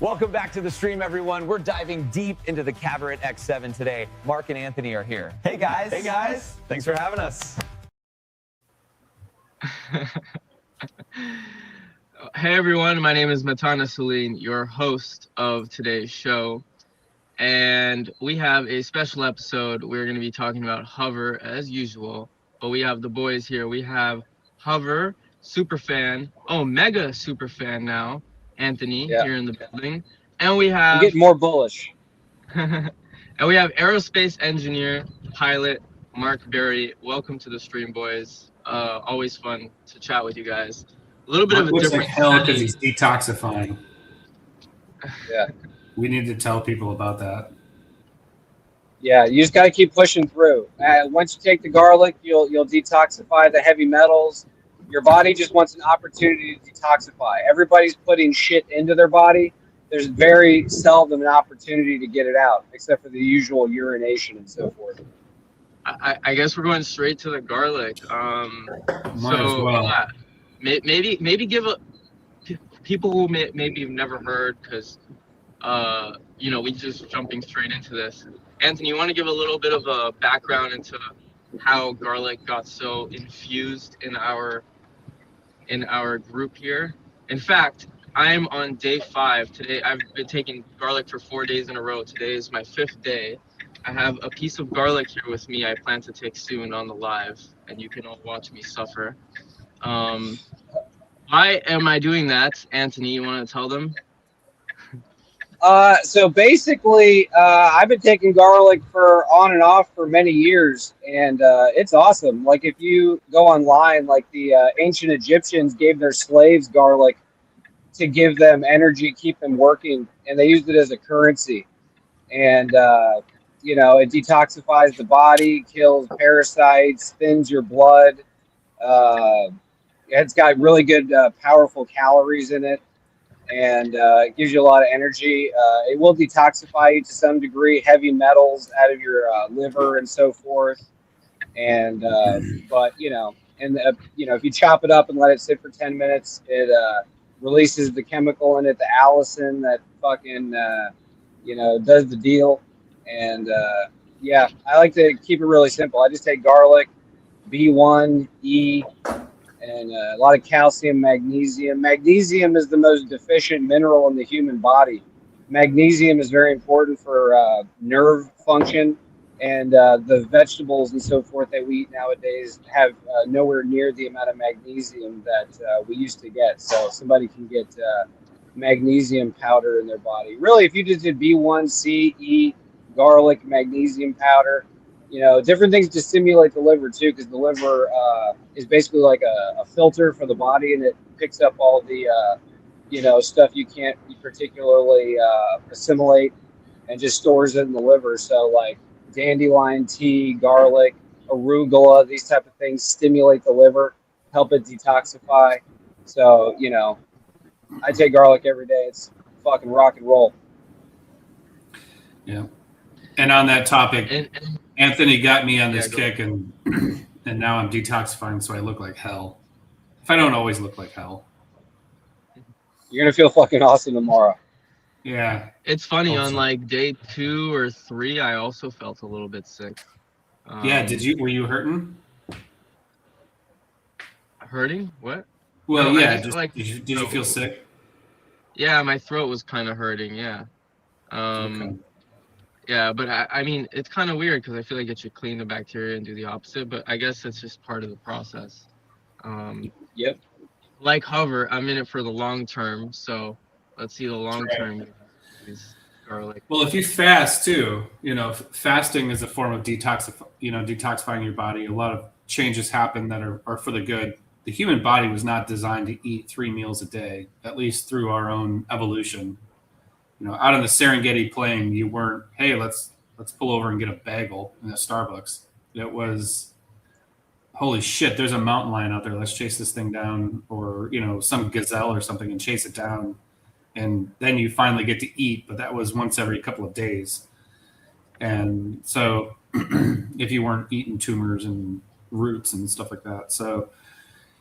Welcome back to the stream, everyone. We're diving deep into the Cabaret X7 today. Mark and Anthony are here. Hey, guys. Hey, guys. Thanks for having us. Hey, everyone. My name is Matan, your host of today's show. And we have a special episode. We're going to be talking about HOVR as usual. But we have the boys here. We have HOVR, superfan, mega superfan now, Anthony, here in the building. And we have... I'm getting more bullish. And we have aerospace engineer, pilot, Mark Berry. Welcome to the stream, boys. Always fun to chat with you guys. A little bit of a looks different like hell because he's detoxifying. Yeah. We need to tell people about that. Yeah, you just got to keep pushing through. Once you take the garlic, you'll detoxify the heavy metals. Your body just wants an opportunity to detoxify. Everybody's putting shit into their body. There's very seldom an opportunity to get it out, except for the usual urination and so forth. I guess we're going straight to the garlic. Maybe give people who maybe have never heard, because we just jumping straight into this. Anthony, you want to give a little bit of a background into how garlic got so infused in our group here? In fact, I'm on day 5 today. I've been taking garlic for 4 days in a row. Today is my 5th day. I have a piece of garlic here with me I plan to take soon on the live, and you can all watch me suffer. Why am I doing that? Anthony, you want to tell them? So basically, I've been taking garlic for on and off for many years, and it's awesome. Like if you go online, like the ancient Egyptians gave their slaves garlic to give them energy, keep them working, and they used it as a currency. And it detoxifies the body, kills parasites, thins your blood. It's got really good, powerful calories in it, and it gives you a lot of energy. It will detoxify you to some degree, heavy metals out of your liver and so forth. And if you chop it up and let it sit for 10 minutes, it releases the chemical in it, the allicin, that fucking does the deal. And I like to keep it really simple. I just take garlic, B1, E, and a lot of calcium, magnesium. Magnesium is the most deficient mineral in the human body. Magnesium is very important for nerve function, and the vegetables and so forth that we eat nowadays have nowhere near the amount of magnesium that we used to get. So somebody can get magnesium powder in their body. Really, if you just did B1, C, E, garlic, magnesium powder, different things to stimulate the liver too, because the liver is basically like a filter for the body, and it picks up all the stuff you can't particularly assimilate, and just stores it in the liver. So like dandelion tea, garlic, arugula, these type of things stimulate the liver, help it detoxify. So I take garlic every day. It's fucking rock and roll. Yeah. And on that topic, Anthony got me on this kick, and now I'm detoxifying, so I look like hell. If I don't always look like hell. You're gonna feel fucking awesome tomorrow. Yeah. It's funny, on like day 2 or 3, I also felt a little bit sick. Yeah, were you hurting? Hurting? What? Well, no, yeah. Did you feel sick? Yeah, my throat was kind of hurting. Yeah. Okay. Yeah, but I mean, it's kind of weird because I feel like it should clean the bacteria and do the opposite, but I guess it's just part of the process. Yep. Like HOVR, I'm in it for the long term, so let's see the long term. Garlic. Well, if you fast too, fasting is a form of detoxifying your body. A lot of changes happen that are for the good. The human body was not designed to eat 3 meals a day, at least through our own evolution. Out on the Serengeti plain, you weren't, hey, let's pull over and get a bagel in a Starbucks. It was, holy shit, there's a mountain lion out there. Let's chase this thing down, or some gazelle or something, and chase it down. And then you finally get to eat, but that was once every couple of days. And so if you weren't eating tumors and roots and stuff like that. So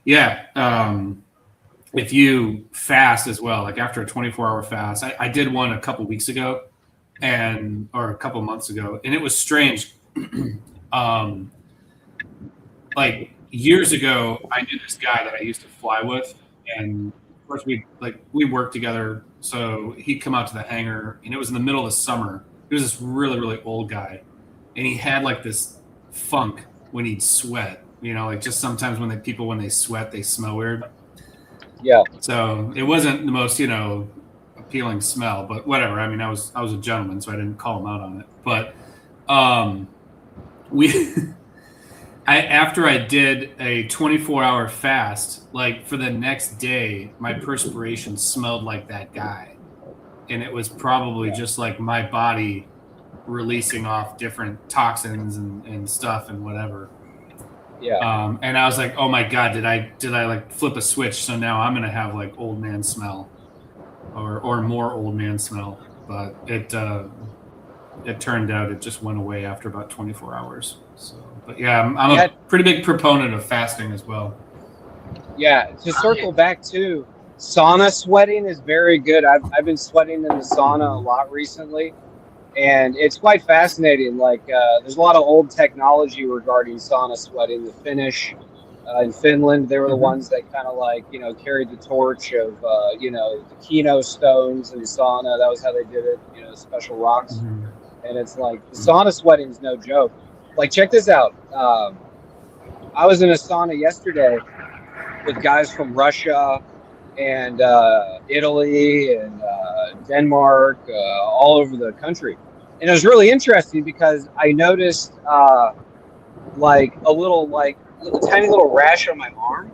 yeah, if you fast as well, like after a 24-hour fast, I did one a couple weeks ago, or a couple months ago, and it was strange. Like years ago, I knew this guy that I used to fly with, and of course we worked together. So he'd come out to the hangar, and it was in the middle of the summer. He was this really, really old guy, and he had like this funk when he'd sweat. Like just sometimes when they sweat, they smell weird. Yeah. So it wasn't the most, appealing smell, but whatever. I mean, I was a gentleman, so I didn't call him out on it. But after I did a 24-hour fast, like for the next day, my perspiration smelled like that guy. And it was probably just like my body releasing off different toxins and stuff and whatever. Yeah. And I was like, oh my God, did I like flip a switch? So now I'm going to have like old man smell or more old man smell. But it turned out it just went away after about 24 hours. So, but yeah, I'm a pretty big proponent of fasting as well. Yeah. To circle back to sauna sweating is very good. I've been sweating in the sauna a lot recently. And it's quite fascinating. Like, there's a lot of old technology regarding sauna sweating. The Finnish in Finland, they were the ones that kind of like, carried the torch of, the Kino stones in the sauna. That was how they did it, special rocks. Mm-hmm. And it's like, the sauna sweating is no joke. Like, check this out. I was in a sauna yesterday with guys from Russia and Italy and Denmark, all over the country. And it was really interesting because I noticed like a little tiny little rash on my arm.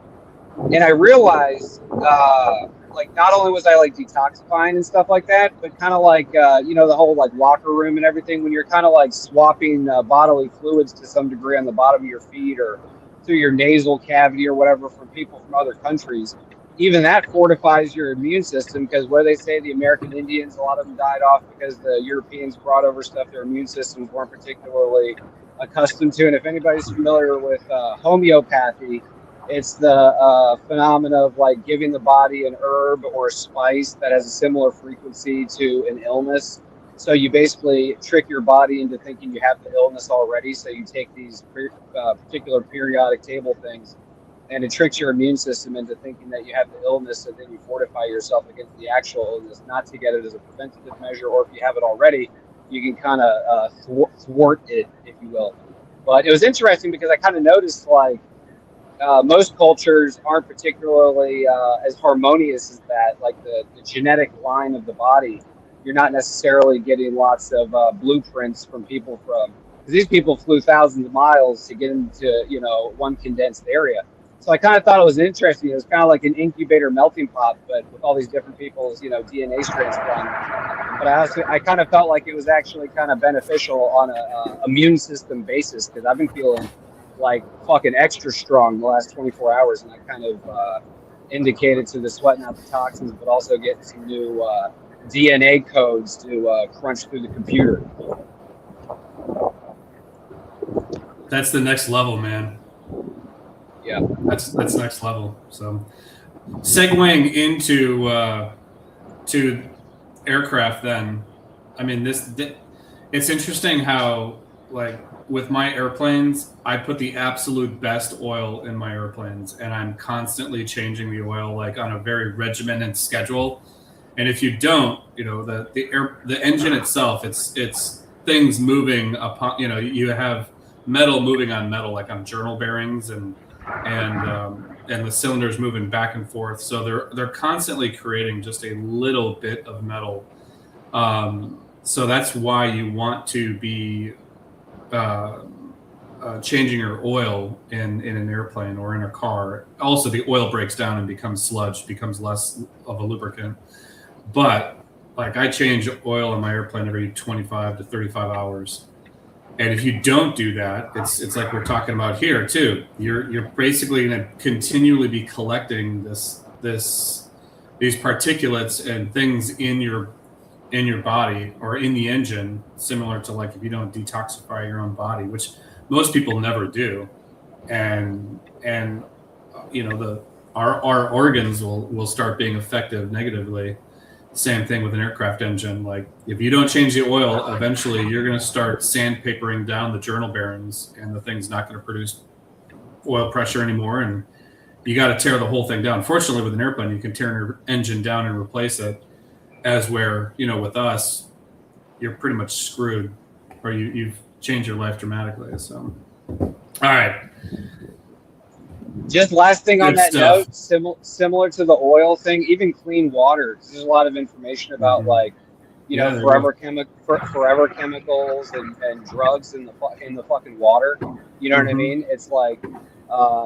And I realized like not only was I like detoxifying and stuff like that, but kind of like, the whole like locker room and everything, when you're kind of like swapping bodily fluids to some degree on the bottom of your feet or through your nasal cavity or whatever from people from other countries. Even that fortifies your immune system because where they say the American Indians, a lot of them died off because the Europeans brought over stuff their immune systems weren't particularly accustomed to. And if anybody's familiar with homeopathy, it's the phenomena of like giving the body an herb or a spice that has a similar frequency to an illness. So you basically trick your body into thinking you have the illness already. So you take these particular periodic table things, and it tricks your immune system into thinking that you have the illness, and then you fortify yourself against the actual illness, not to get it as a preventative measure, or if you have it already, you can kind of thwart it, if you will. But it was interesting because I kind of noticed like most cultures aren't particularly as harmonious as that, like the genetic line of the body. You're not necessarily getting lots of blueprints from people because these people flew thousands of miles to get into, one condensed area. So I kind of thought it was interesting. It was kind of like an incubator melting pot, but with all these different people's, DNA strands flying. But I kind of felt like it was actually kind of beneficial on a immune system basis because I've been feeling like fucking extra strong the last 24 hours, and I kind of indicated to the sweating out the toxins, but also getting some new DNA codes to crunch through the computer. That's the next level, man. Yeah, that's next level. So, segueing into to aircraft, then, I mean, it's interesting how, like, with my airplanes, I put the absolute best oil in my airplanes, and I'm constantly changing the oil, like on a very regimented schedule. And if you don't, the engine itself, it's things moving upon. You have metal moving on metal, like on journal bearings, and the cylinders moving back and forth. So they're constantly creating just a little bit of metal. So that's why you want to be changing your oil in an airplane or in a car. Also, the oil breaks down and becomes sludge, becomes less of a lubricant. But like I change oil in my airplane every 25 to 35 hours. And if you don't do that, it's like we're talking about here too. You're basically going to continually be collecting these particulates and things in your body or in the engine, similar to like if you don't detoxify your own body, which most people never do. And our organs will start being affected negatively. Same thing with an aircraft engine. Like if you don't change the oil, eventually you're going to start sandpapering down the journal bearings, and the thing's not going to produce oil pressure anymore, and you got to tear the whole thing down. Fortunately, with an airplane, you can tear your engine down and replace it. As where, with us, you're pretty much screwed, or you've changed your life dramatically. So, all right. Just last thing on Good that stuff. note, similar to the oil thing, even clean water. There's a lot of information about Yeah, forever chemicals and drugs in the fucking water. You know what I mean? It's like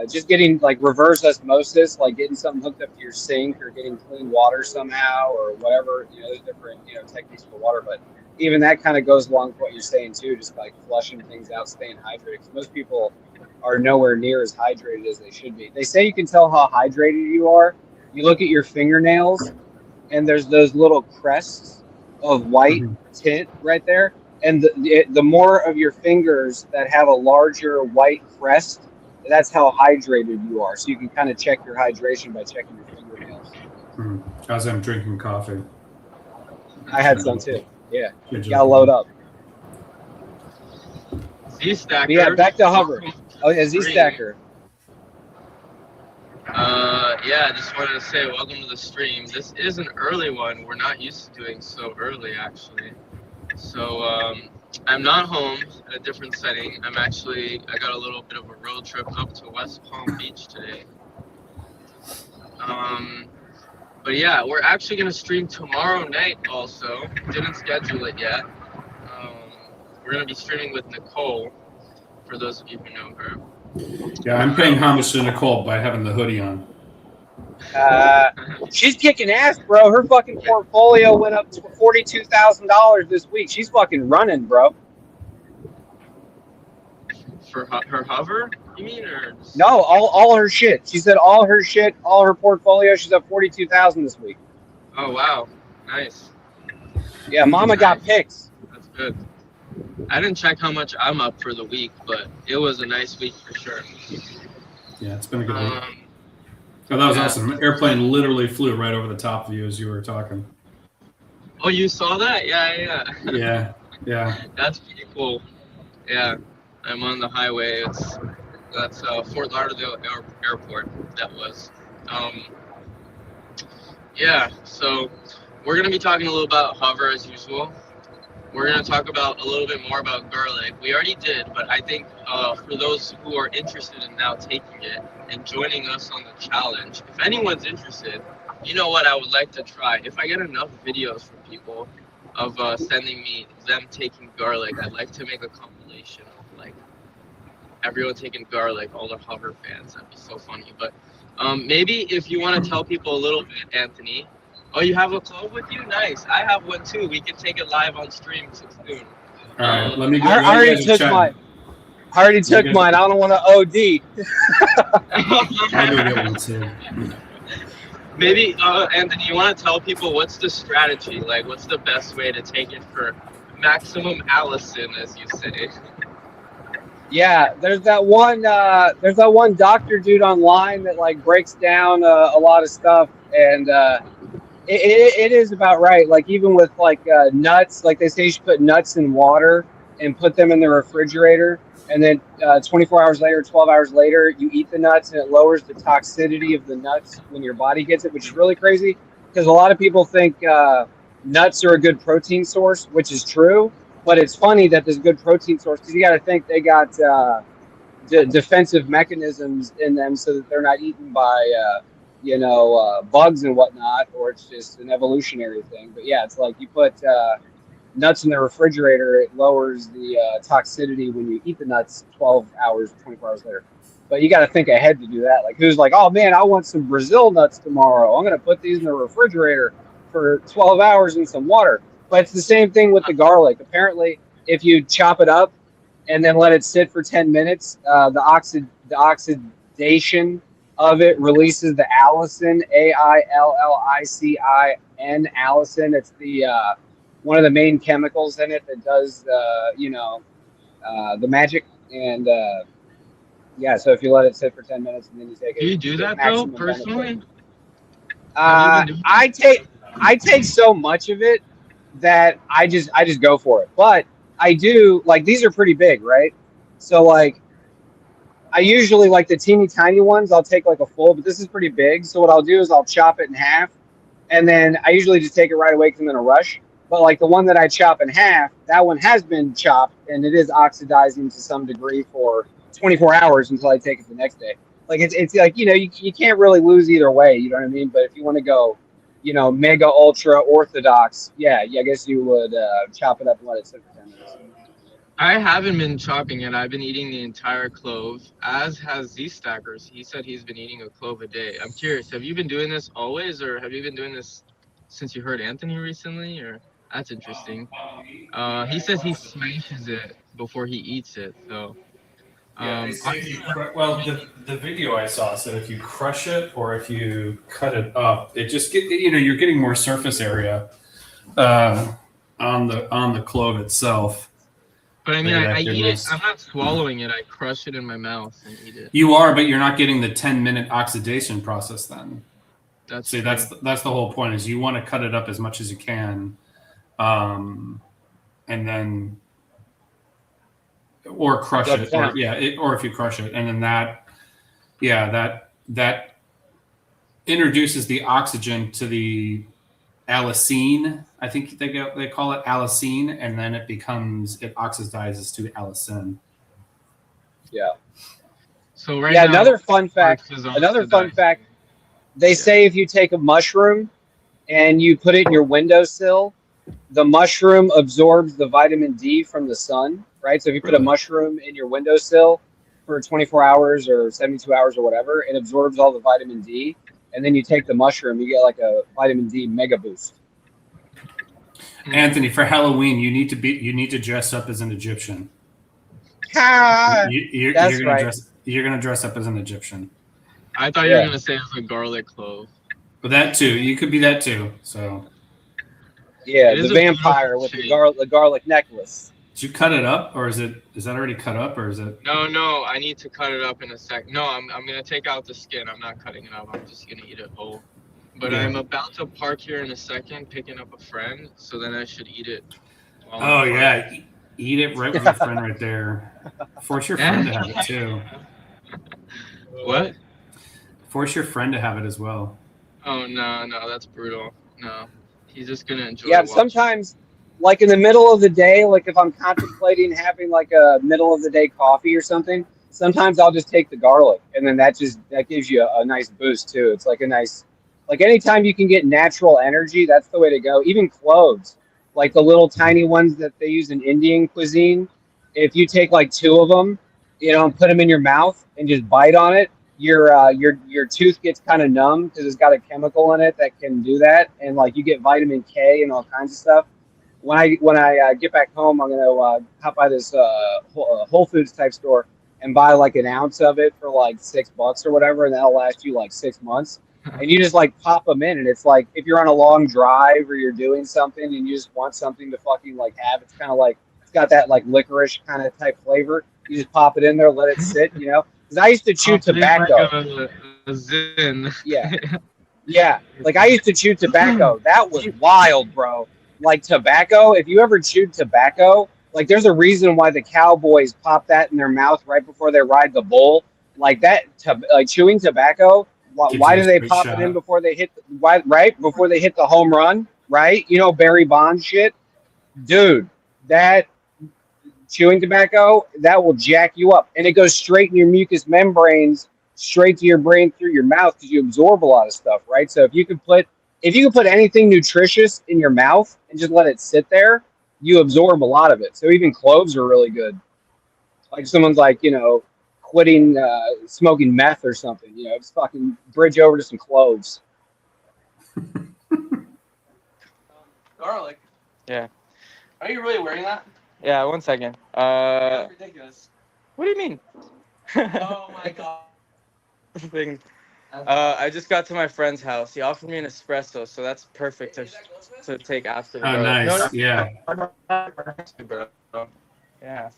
just getting like reverse osmosis, like getting something hooked up to your sink or getting clean water somehow or whatever. There's different techniques for water, but even that kind of goes along with what you're saying too, just like flushing things out, staying hydrated. 'Cause most people are nowhere near as hydrated as they should be. They say you can tell how hydrated you are. You look at your fingernails, and there's those little crests of white tint right there. And the more of your fingers that have a larger white crest, that's how hydrated you are. So you can kind of check your hydration by checking your fingernails. As I'm drinking coffee. I had some too. Yeah, Good job. gotta load up. Z-Stacker. Yeah, back to hover. Oh yeah, Z-Stacker. Yeah, I just wanted to say welcome to the stream. This is an early one. We're not used to doing so early, actually. So I'm not home at a different setting. I got a little bit of a road trip up to West Palm Beach today. But yeah, we're actually gonna stream tomorrow night also. Didn't schedule it yet. We're gonna be streaming with Nicole, for those of you who know her. Yeah, I'm paying homage to Nicole by having the hoodie on. She's kicking ass, bro. Her fucking portfolio went up to $42,000 this week. She's fucking running, bro. For her hover, you mean, or No, all her shit. She said all her shit, all her portfolio. She's up 42,000 this week. Oh wow, nice. Yeah, Mama got picks. That's good. I didn't check how much I'm up for the week, but it was a nice week for sure. Yeah, it's been a good week. Oh, that was awesome. Airplane literally flew right over the top of you as you were talking. Oh, you saw that? Yeah. Yeah. That's pretty cool. Yeah, I'm on the highway. That's Fort Lauderdale Airport. That was. Yeah. So we're gonna be talking a little about hover as usual. We're going to talk about a little bit more about garlic. We already did, but I think for those who are interested in now taking it and joining us on the challenge, if anyone's interested, you know what I would like to try? If I get enough videos from people of sending me them taking garlic, I'd like to make a compilation of like everyone taking garlic, all the hover fans. That'd be so funny. But maybe if you want to tell people a little bit, Anthony. Oh, you have a clove with you? Nice. I have one too. We can take it live on stream soon. All right, let me go. I already took mine. I don't want to OD. I'll go get one too. Maybe, Anthony, you want to tell people what's the strategy? Like, what's the best way to take it for maximum Allison, as you say? Yeah, there's that one doctor dude online that like breaks down a lot of stuff, and it is about right. Like even with like nuts, like they say you should put nuts in water and put them in the refrigerator, and then 24 hours later, 12 hours later, you eat the nuts, and it lowers the toxicity of the nuts when your body gets it, which is really crazy because a lot of people think nuts are a good protein source, which is true. But it's funny that there's a good protein source because you got to think they got defensive mechanisms in them so that they're not eaten by bugs and whatnot, or it's just an evolutionary thing. But yeah, it's like you put nuts in the refrigerator, it lowers the toxicity when you eat the nuts 12 hours, 24 hours later. But you got to think ahead to do that. Like who's like, oh man, I want some Brazil nuts tomorrow. I'm going to put these in the refrigerator for 12 hours in some water. But it's the same thing with the garlic. Apparently, if you chop it up and then let it sit for 10 minutes, the oxidation of it releases the allicin, AILLICIN, allicin. It's the one of the main chemicals in it that does the magic. And Yeah, so if you let it sit for 10 minutes and then you take it, Do you do you get that though, maximum personally? benefit. Have you been doing I take so much of it that I just go for it. But I do like these are pretty big, right? So like I usually like the teeny tiny ones. I'll take like a full, but this is pretty big. So what I'll do is I'll chop it in half, and then I usually just take it right away because I'm in a rush. But like the one that I chop in half, that one has been chopped and it is oxidizing to some degree for 24 hours until I take it the next day. Like it's like you can't really lose either way. You know what I mean? But if you want to go, mega ultra orthodox, yeah, I guess you would chop it up and let it sit for 10 minutes. I haven't been chopping it. I've been eating the entire clove, as has these stackers. He said he's been eating a clove a day. I'm curious, have you been doing this always, or have you been doing this since you heard Anthony recently? Or that's interesting. He says he smashes it before he eats it. So, Yeah, they say if you well, the video I saw said if you crush it or if you cut it up, it just you're getting more surface area on the clove itself. but I mean, I eat it. I'm not swallowing it. I crush it in my mouth and eat it. You are, but you're not getting the 10-minute oxidation process then. That's that's the whole point. Is you want to cut it up as much as you can, and then or crush it, or if you crush it, and then that introduces the oxygen to the allicin. I think they call it allicin, and then it oxidizes to allicin. Yeah. So now, another fun fact. They say if you take a mushroom and you put it in your windowsill, the mushroom absorbs the vitamin D from the sun, right? So if you put a mushroom in your windowsill for 24 hours or 72 hours or whatever, it absorbs all the vitamin D. And then you take the mushroom, you get like a vitamin D mega boost. Anthony, for Halloween, you need to dress up as an Egyptian. You're gonna dress up as an Egyptian. I thought you were gonna say it's a garlic clove. But that too, you could be that too. So. Yeah, the vampire with the garlic necklace. Did you cut it up, or is that already cut up, or is it? No, I need to cut it up in a sec. No, I'm gonna take out the skin. I'm not cutting it up. I'm just gonna eat it whole. But I'm about to park here in a second, picking up a friend. So then I should eat it. Oh yeah, eat it right with your friend right there. Force your friend to have it too. What? Force your friend to have it as well. Oh no, that's brutal. No, he's just gonna enjoy. Yeah, sometimes, like in the middle of the day, like if I'm contemplating having like a middle of the day coffee or something, sometimes I'll just take the garlic, and then that gives you a nice boost too. It's like a nice, like anytime you can get natural energy, that's the way to go. Even cloves, like the little tiny ones that they use in Indian cuisine, if you take like 2 of them, and put them in your mouth and just bite on it, your tooth gets kind of numb because it's got a chemical in it that can do that, and like you get vitamin K and all kinds of stuff. When I get back home, I'm gonna hop by this Whole Foods type store and buy like an ounce of it for like $6 or whatever, and that'll last you like 6 months. And you just like pop them in, and it's like if you're on a long drive or you're doing something and you just want something to fucking like have, it's kind of like it's got that like licorice kind of type flavor. You just pop it in there, let it sit, Because I used to chew tobacco. Like a zin. Yeah. Like I used to chew tobacco. That was wild, bro. Like tobacco. If you ever chewed tobacco, like there's a reason why the cowboys pop that in their mouth right before they ride the bull. Like that, like chewing tobacco. Why do they pop it in before they hit? Before they hit the home run? Right? Barry Bonds shit, dude. That. Chewing tobacco, that will jack you up, and it goes straight in your mucous membranes, straight to your brain through your mouth because you absorb a lot of stuff, right? So if you could put anything nutritious in your mouth and just let it sit there, you absorb a lot of it. So even cloves are really good. Like if someone's like quitting smoking meth or something, just fucking bridge over to some cloves. Garlic. Yeah. Are you really wearing that? Yeah, 1 second. That's ridiculous. What do you mean? Oh my god. I just got to my friend's house. He offered me an espresso, so that's perfect to take after. Oh, nice. Yeah. Yeah.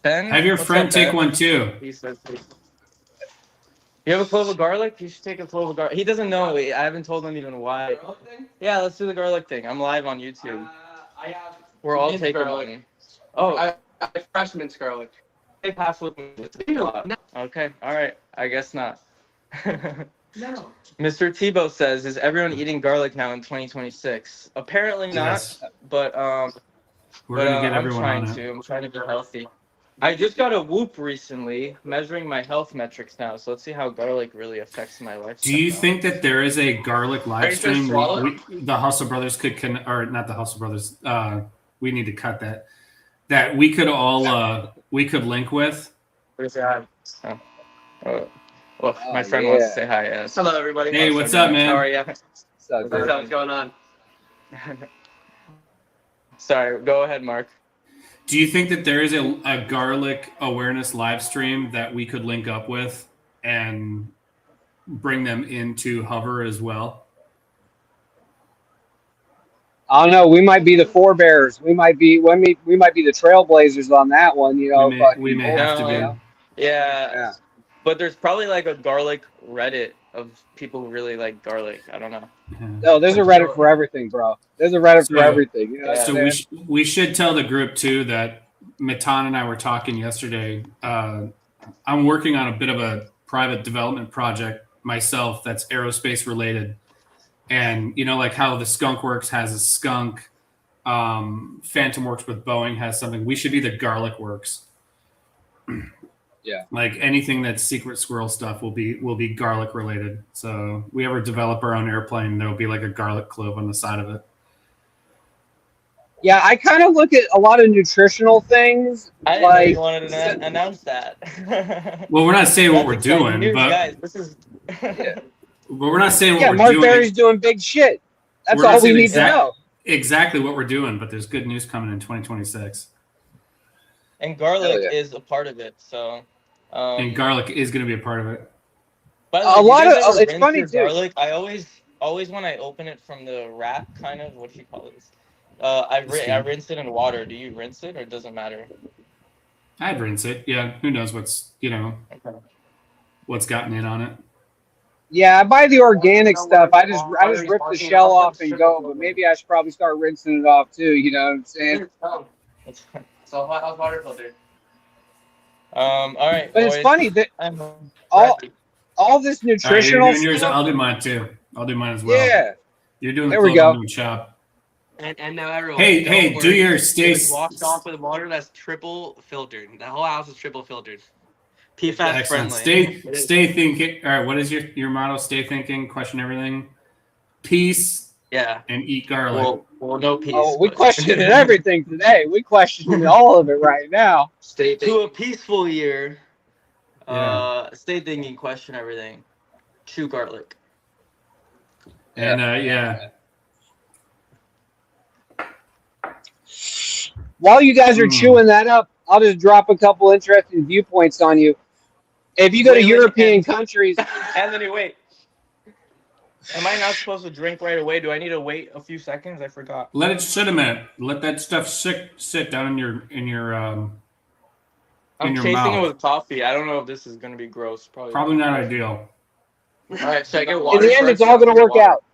Ben, Have your what's friend up, take Ben? one too. He says, you have a clove of garlic? You should take a clove of garlic. He doesn't know. I haven't told him even why. Yeah, let's do the garlic thing. I'm live on YouTube. I have. We're all minced taking garlic. one. Oh, I fresh minced garlic. hey, pass with me. Okay, all right. I guess not. No. Mr. Tebow says, "Is everyone eating garlic now in 2026?" Apparently not, Yes. but We're gonna get I'm everyone trying on it. to. I'm trying to be healthy. I just got a Whoop recently, measuring my health metrics now. So let's see how garlic really affects my lifestyle. Do you think that there is a garlic live Ready to stream? swallow it? The Hustle Brothers or not the Hustle Brothers. We need to cut that. That we could all we could link with. Say hi. Look, my friend yeah. wants to say hi. Yes. Hello, everybody. Hey, what's up, man? How are you? So What's good. up? What's going on? Sorry, go ahead, Mark. Do you think that there is a garlic awareness live stream that we could link up with and bring them into HOVR as well? I don't know. We might be the forebears. We might be we might be the trailblazers on that one. You know, We may have to be. No. Yeah. Yeah. But there's probably like a garlic Reddit of people who really like garlic. I don't know. No, there's a Reddit for everything, bro. There's a Reddit for So- everything. You know what I'm So saying? we should tell the group too that Matan and I were talking yesterday. I'm working on a bit of a private development project myself that's aerospace related, and you know, like how the Skunk Works has a skunk, Phantom Works with Boeing has something. We should be the Garlic Works. Yeah. Like anything that's secret squirrel stuff will be garlic related. So we ever develop our own airplane, there'll be like a garlic clove on the side of it. Yeah, I kind of look at a lot of nutritional things. I didn't know like you wanted to announce that. Well, we're not saying what That's we're exciting doing, news, but guys, this is. we're not saying what yeah, we're Mark doing. Berry's doing big shit. That's We're not all we saying need to know. Exactly what we're doing, but there's good news coming in 2026. And garlic Hell yeah. is a part of it. So. And garlic is going to be a part of it. By the A way, lot you guys of- ever it's rinse funny, your too. garlic. I always when I open it from the wrap, kind of, what do you call this? I rinse it in water. Do you rinse it or does it matter? I'd rinse it. Yeah, who knows what's gotten in on it. Yeah, I buy the organic stuff. I just rip the shell off and go. But maybe I should probably start rinsing it off too. You know what I'm saying? It's a hot water filter. All right. But it's boys. funny that I'm all ready. all this All right, nutritional you're doing yours. stuff. I'll do mine too. I'll do mine as well. Yeah. You're doing the There we clove, go. I'm doing chop. And now everyone. Hey, don't hey, do worry. your It stay. was washed off with water that's triple filtered. The whole house is triple filtered. PFAS Excellent. friendly. Stay thinking. All right, what is your motto? Stay thinking, question everything, peace, Yeah. and eat garlic. Well, no peace. Oh, we but- questioned everything today. We questioned all of it right now. Stay To a peaceful year. Yeah. Stay thinking, question everything. Chew garlic. And yeah. While you guys are chewing that up, I'll just drop a couple interesting viewpoints on you. If you go to Wait, European and- countries, Anthony, wait. Am I not supposed to drink right away? Do I need to wait a few seconds? I forgot. Let it sit a minute. Let that stuff sit down in your I'm your chasing mouth. it with coffee. I don't know if this is gonna be gross. Probably not ideal. All right, so I get in water. the end, it's first? all going to Get work water. out.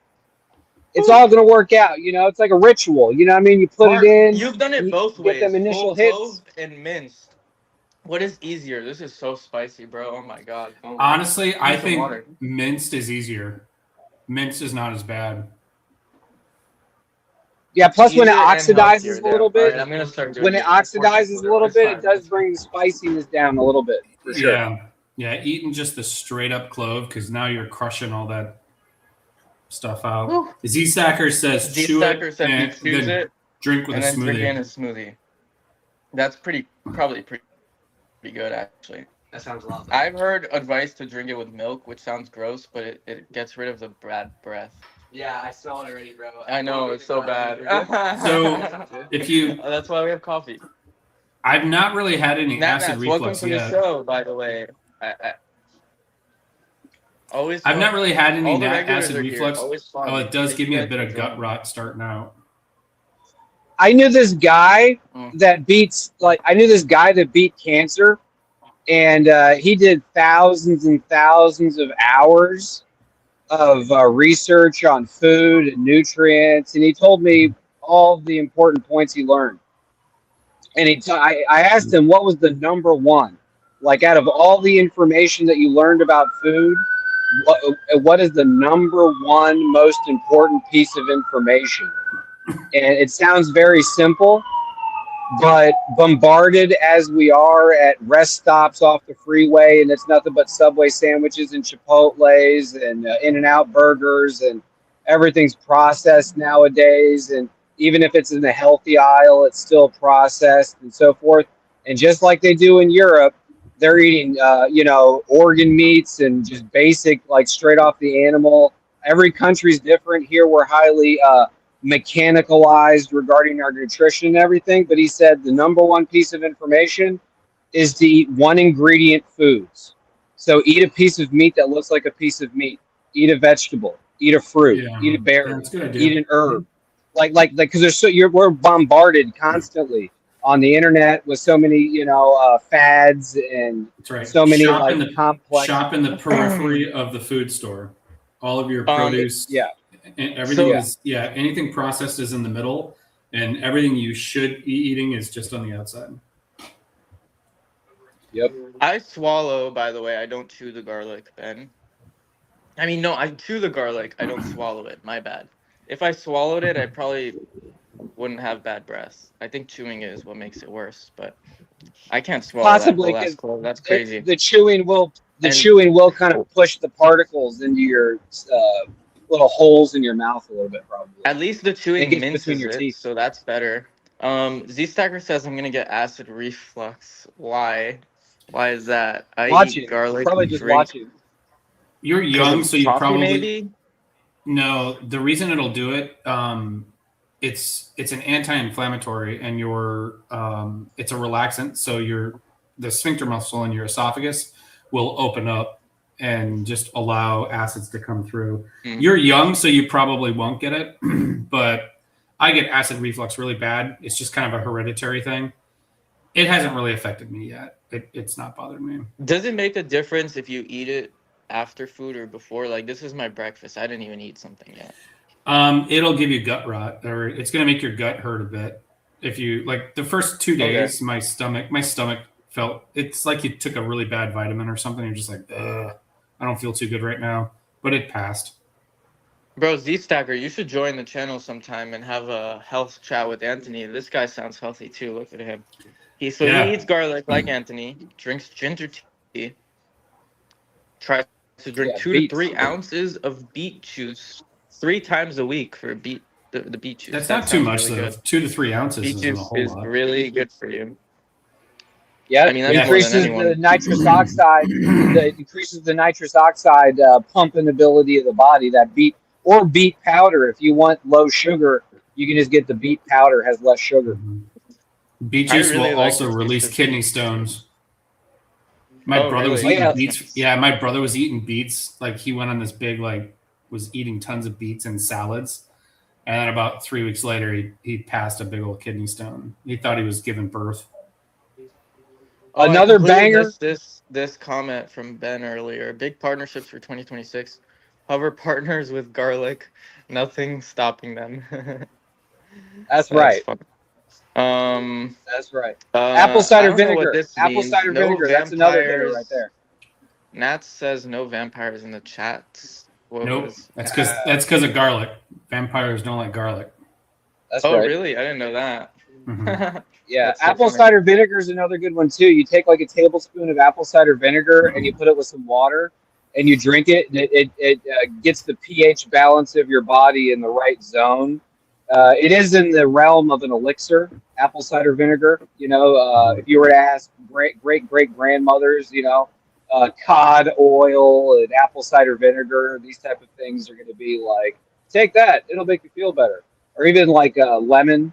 It's all going to work out. You know, it's like a ritual. You know what I mean? You put Mark, it in. You've done it you both get ways. them initial full hits. clove and minced. What is easier? This is so spicy, bro. Oh my god. Oh my Honestly, I some think water. minced is easier. Minced is not as bad. Yeah, plus when it Easier and oxidizes healthier a little there. bit, All right, I'm gonna start doing when it oxidizes a little bit, it does bring the spiciness down a little bit. For sure. Yeah. Eating just the straight up clove because now you're crushing all that stuff out. Whew. Z-Sacker says chew it Z-Stacker said he and chews then it drink with and a then drink it in a smoothie. smoothie. That's probably pretty good actually. That sounds a lot better. I've heard advice to drink it with milk, which sounds gross, but it gets rid of the bad breath. Yeah, I smell it already, bro. I know, it's so bad. So, if you- That's why we have coffee. I've not really had any Nat, acid welcome reflux to the yet. show, by the way. Always. I've not really had any all the regulars acid are here. reflux. Always fun. Oh, it does Thank give you me a guys bit for of gut joining. rot starting out. I knew this guy that beat cancer, and he did thousands and thousands of hours of research on food and nutrients, and he told me all the important points he learned. And I asked him what was the number one, like out of all the information that you learned about food, what is the number one most important piece of information? And it sounds very simple, but bombarded as we are at rest stops off the freeway, and it's nothing but Subway sandwiches and Chipotle's and In-N-Out burgers, and everything's processed nowadays. And even if it's in the healthy aisle, it's still processed and so forth. And just like they do in Europe, they're eating, organ meats and just basic, like straight off the animal. Every country's different. Here we're highly mechanicalized regarding our nutrition and everything. But he said the number one piece of information is to eat one ingredient foods. So eat a piece of meat that looks like a piece of meat. Eat a vegetable. Eat a fruit. Eat a berry. Eat an herb. Because we're bombarded constantly on the internet with so many, fads and so many complex. Shop in the periphery of the food store. All of your produce, everything anything processed is in the middle, and everything you should be eating is just on the outside. Yep. I swallow, by the way. I don't chew the garlic, Ben. I mean, no, I chew the garlic. I don't swallow it. My bad. If I swallowed it, I probably wouldn't have bad breath. I think chewing it is what makes it worse, but I can't swallow possibly that. That's crazy. The chewing will kind of push the particles into your little holes in your mouth a little bit, probably. At least the chewing minces between your teeth, so that's better. Z Stacker says I'm gonna get acid reflux. Why? Why is that? I eat garlic. Probably just watching. You're young, so you probably maybe. No, the reason it'll do it, it's an anti-inflammatory, and it's a relaxant, so the sphincter muscle in your esophagus will open up and just allow acids to come through. You're young, so you probably won't get it, but I get acid reflux really bad. It's just kind of a hereditary thing. It hasn't really affected me yet. It's not bothering me. Does it make a difference if you eat it after food or before? Like, this is my breakfast. I didn't even eat something yet. It'll give you gut rot, or it's going to make your gut hurt a bit. If you like the first 2 days, my stomach felt, it's like you took a really bad vitamin or something. You're just like, ugh, I don't feel too good right now, but it passed. Bro, Z-Stacker, you should join the channel sometime and have a health chat with Anthony. This guy sounds healthy too. Look at him. He eats garlic like Anthony, drinks ginger tea, tries to drink 2 to 3 ounces of beet juice 3 times a week for the beet juice. That's not too much, though. Good. 2 to 3 ounces beet juice is really good for you. Yeah, I mean, that increases the nitrous oxide. It increases the nitrous oxide pumping ability of the body. That beet powder. If you want low sugar, you can just get the beet powder. Has less sugar. Beet juice will also release kidney stones. My brother was eating beets. Yeah, my brother was eating beets. Like, he went on this big, was eating tons of beets and salads. And then about 3 weeks later, he passed a big old kidney stone. He thought he was giving birth. Another banger. This comment from Ben earlier. Big partnerships for 2026. HOVR partners with garlic. Nothing stopping them. That's right. Fun. That's right. Apple cider vinegar. Apple cider vinegar. That's another hitter right there. Nat says no vampires in the chat. Nope. That's because of garlic. Vampires don't like garlic. That's right. Oh, really? I didn't know that. Mm-hmm. Yeah, apple cider vinegar is another good one too. You take like a tablespoon of apple cider vinegar and you put it with some water and you drink it, and it gets the pH balance of your body in the right zone. It is in the realm of an elixir, apple cider vinegar. If you were to ask great grandmothers, cod oil and apple cider vinegar, these type of things are going to be like, take that, it'll make you feel better. Or even like lemon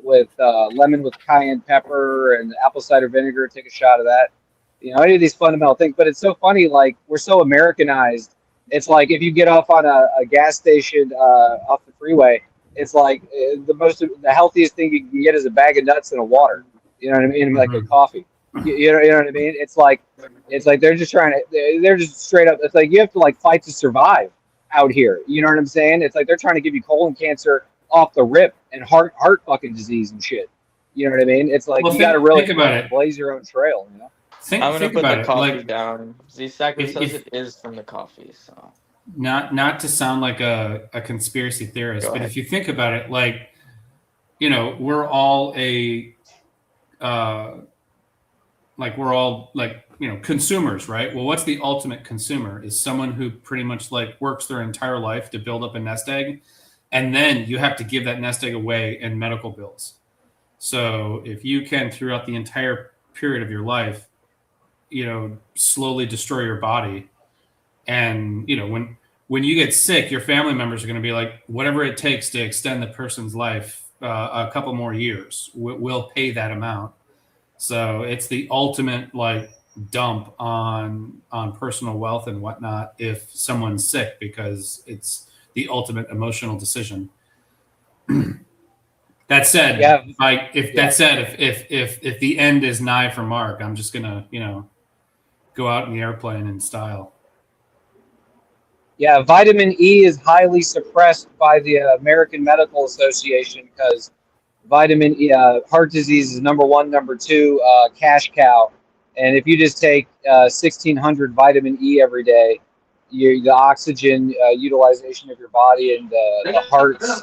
with cayenne pepper and apple cider vinegar. Take a shot of that. Any of these fundamental things. But it's so funny, like, we're so Americanized. It's like if you get off on a gas station off the freeway it's like the healthiest thing you can get is a bag of nuts and a water. You know what I mean? Like a coffee. You know what I mean? It's like they're just trying to they're just straight up. It's like you have to like fight to survive out here. You know what I'm saying? It's like they're trying to give you colon cancer off the rip and heart fucking disease and shit. You know what I mean? It's like you got to really think about it. blaze your own trail. You know? I'm gonna put the coffee like, down. Z-Stacker says it is from the coffee, so. Not to sound like a conspiracy theorist, but if you think about it, like, you know, we're all consumers, right? Well, what's the ultimate consumer? Is someone who pretty much like works their entire life to build up a nest egg, and then you have to give that nest egg away in medical bills. So if you can, throughout the entire period of your life, you know, slowly destroy your body, and you know, when you get sick, your family members are going to be like, whatever it takes to extend the person's life a couple more years, we'll pay that amount. So it's the ultimate like dump on personal wealth and whatnot if someone's sick, because it's the ultimate emotional decision. That said, if the end is nigh for Mark, I'm just gonna, you know, go out in the airplane in style. Yeah, vitamin E is highly suppressed by the American Medical Association because vitamin E, heart disease is number one, number two, cash cow. And if you just take 1,600 vitamin E every day, the oxygen utilization of your body and the heart's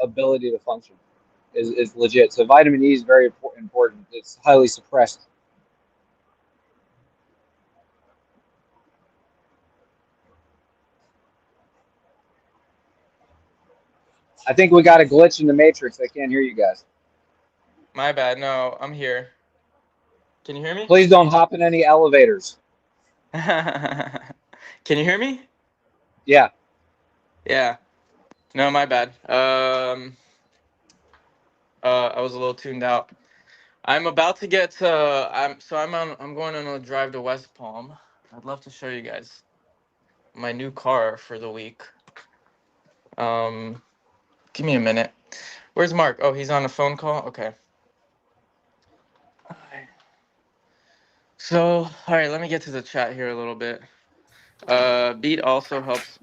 ability to function is legit. So vitamin E is very important. It's highly suppressed. I think we got a glitch in the matrix. I can't hear you guys. My bad. No, I'm here. Can you hear me? Please don't hop in any elevators. Can you hear me? Yeah. Yeah. No, my bad. I was a little tuned out. I'm about to get to. I'm going on a drive to West Palm. I'd love to show you guys my new car for the week. Give me a minute. Where's Mark? Oh, he's on a phone call? Okay. So, all right, let me get to the chat here a little bit. Beet also helps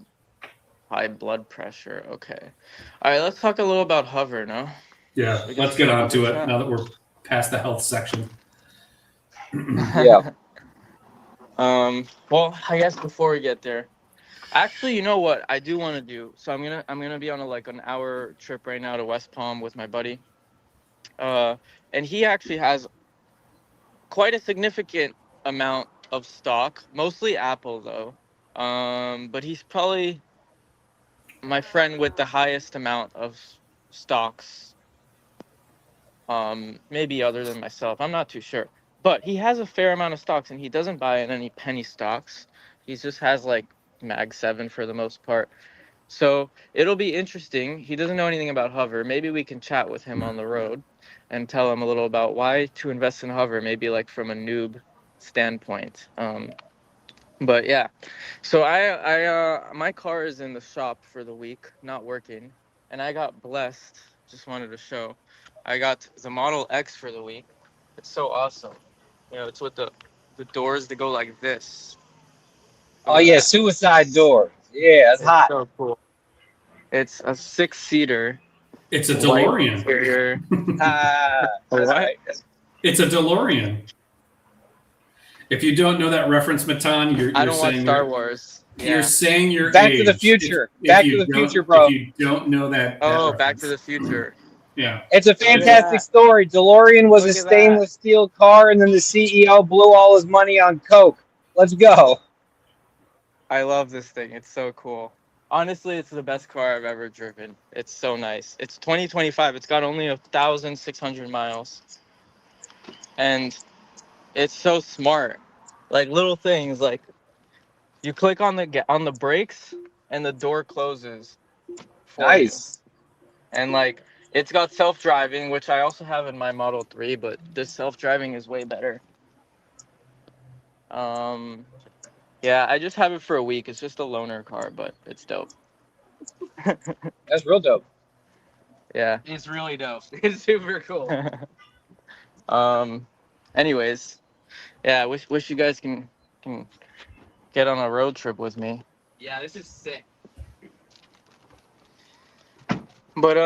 high blood pressure. Okay. All right, let's talk a little about HOVR, no? Yeah, let's get on to it now that we're past the health section. Yeah. Well, I guess before we get there, actually, you know what I do want to do? So I'm gonna be on an hour trip right now to West Palm with my buddy. And he actually has quite a significant amount of stock, mostly Apple though. But he's probably my friend with the highest amount of stocks. Maybe other than myself. I'm not too sure. But he has a fair amount of stocks, and he doesn't buy in any penny stocks. He just has like Mag 7 for the most part. So it'll be interesting. He doesn't know anything about HOVR. Maybe we can chat with him on the road and tell him a little about why to invest in HOVR, maybe like from a noob standpoint. But yeah, so my car is in the shop for the week, not working, and I got blessed. Just wanted to show. I got the Model X for the week. It's so awesome. You know, it's with the doors that go like this. Oh yeah, suicide door. Yeah, it's hot. So cool. It's a 6-seater. It's a DeLorean. Right. It's a DeLorean. If you don't know that reference, Matan, you're I don't saying watch Star Wars. You're saying you're Back to the Future. Back to the Future, bro. If you don't know that. Oh, that Back to the Future. Yeah. It's a fantastic story. DeLorean was a stainless steel car, and then the CEO blew all his money on Coke. Let's go. I love this thing. It's so cool. Honestly, it's the best car I've ever driven. It's so nice. It's 2025. It's got only 1,600 miles. And it's so smart. Like little things, like you click on the brakes and the door closes. Nice. And like it's got self-driving, which I also have in my Model 3, but this self-driving is way better. Yeah, I just have it for a week. It's just a loaner car, but it's dope. That's real dope. Yeah. It's really dope. It's super cool. Anyways, yeah, wish you guys can get on a road trip with me. Yeah, this is sick. But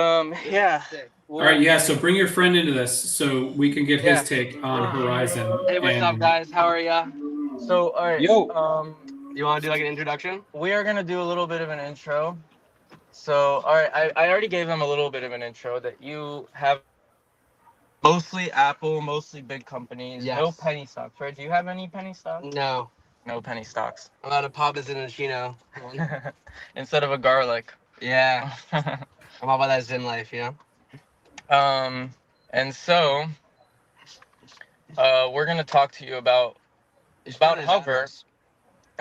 yeah. All right, yeah. So bring your friend into this so we can get his take on Horizon. Hey, what's up, guys? How are ya? So all right. Yo. You want to do like an introduction? We are gonna do a little bit of an intro. So all right, I already gave them a little bit of an intro that you have mostly Apple, mostly big companies, Yes. no penny stocks, right? Do you have any penny stocks? No. No penny stocks. I'm about to pop this in a chino. Instead of a garlic. Yeah. I'm all about that Zen life, you know? And so we're gonna talk to you about HOVR.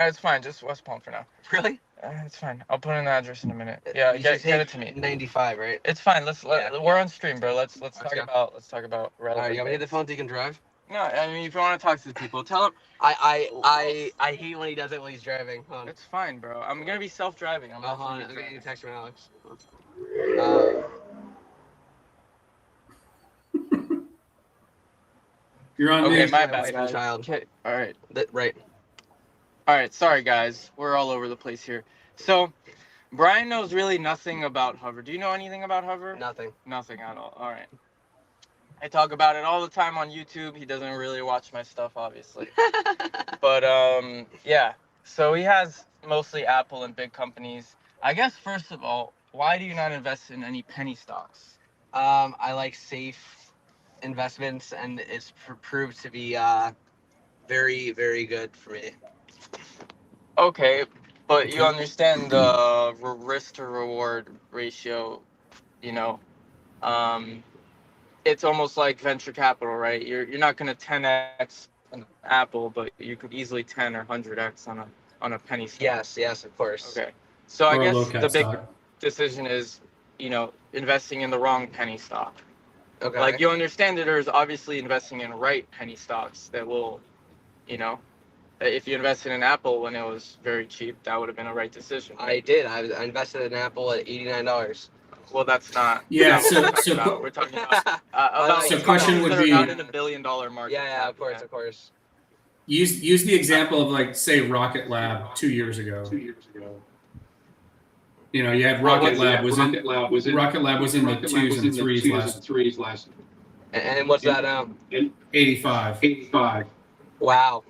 It's fine, just West Palm for now. Really? It's fine. I'll put in the address in a minute. Yeah, You get should it to me. 95, right? It's fine. Yeah. We're on stream, bro. Let's Let's talk go. about All relevant. right, you want me to get the things. phone so you can drive? No, I mean if you want to talk to the people, tell them. I hate when he does it when he's driving. Hold on. It's fine, bro. I'm gonna be self-driving. I'm not Hold on. gonna I'm be getting a driving. text from Alex. You're on Okay, mute. my wife bad, and guys. child. Okay, all right. Right. All right, sorry guys, we're all over the place here. So, Brian knows really nothing about HOVR. Do you know anything about HOVR? Nothing. Nothing at all. All right. I talk about it all the time on YouTube. He doesn't really watch my stuff, obviously. But yeah. So he has mostly Apple and big companies. I guess first of all, why do you not invest in any penny stocks? I like safe investments, and it's proved to be very, very good for me. Okay, but you understand the risk to reward ratio, you know. It's almost like venture capital, right? You're not gonna 10x on Apple, but you could easily 10 or 100x on a penny stock. Yes, of course. Okay. So I Or a guess low-cap the big stock. decision is, you know, investing in the wrong penny stock. Okay. Like you understand that there's obviously investing in right penny stocks that will, you know, if you invested in Apple when it was very cheap, that would have been a right decision. I did. I invested in Apple at $89. Well, that's not. Yeah, that's not what so- we're talking about So question would that are be- not in $1 billion market. Yeah, cap, of course. Use the example of like say Rocket Lab 2 years ago. You know, you had Rocket Lab was in the 2s and 3s last. And what's that now? 85. Wow.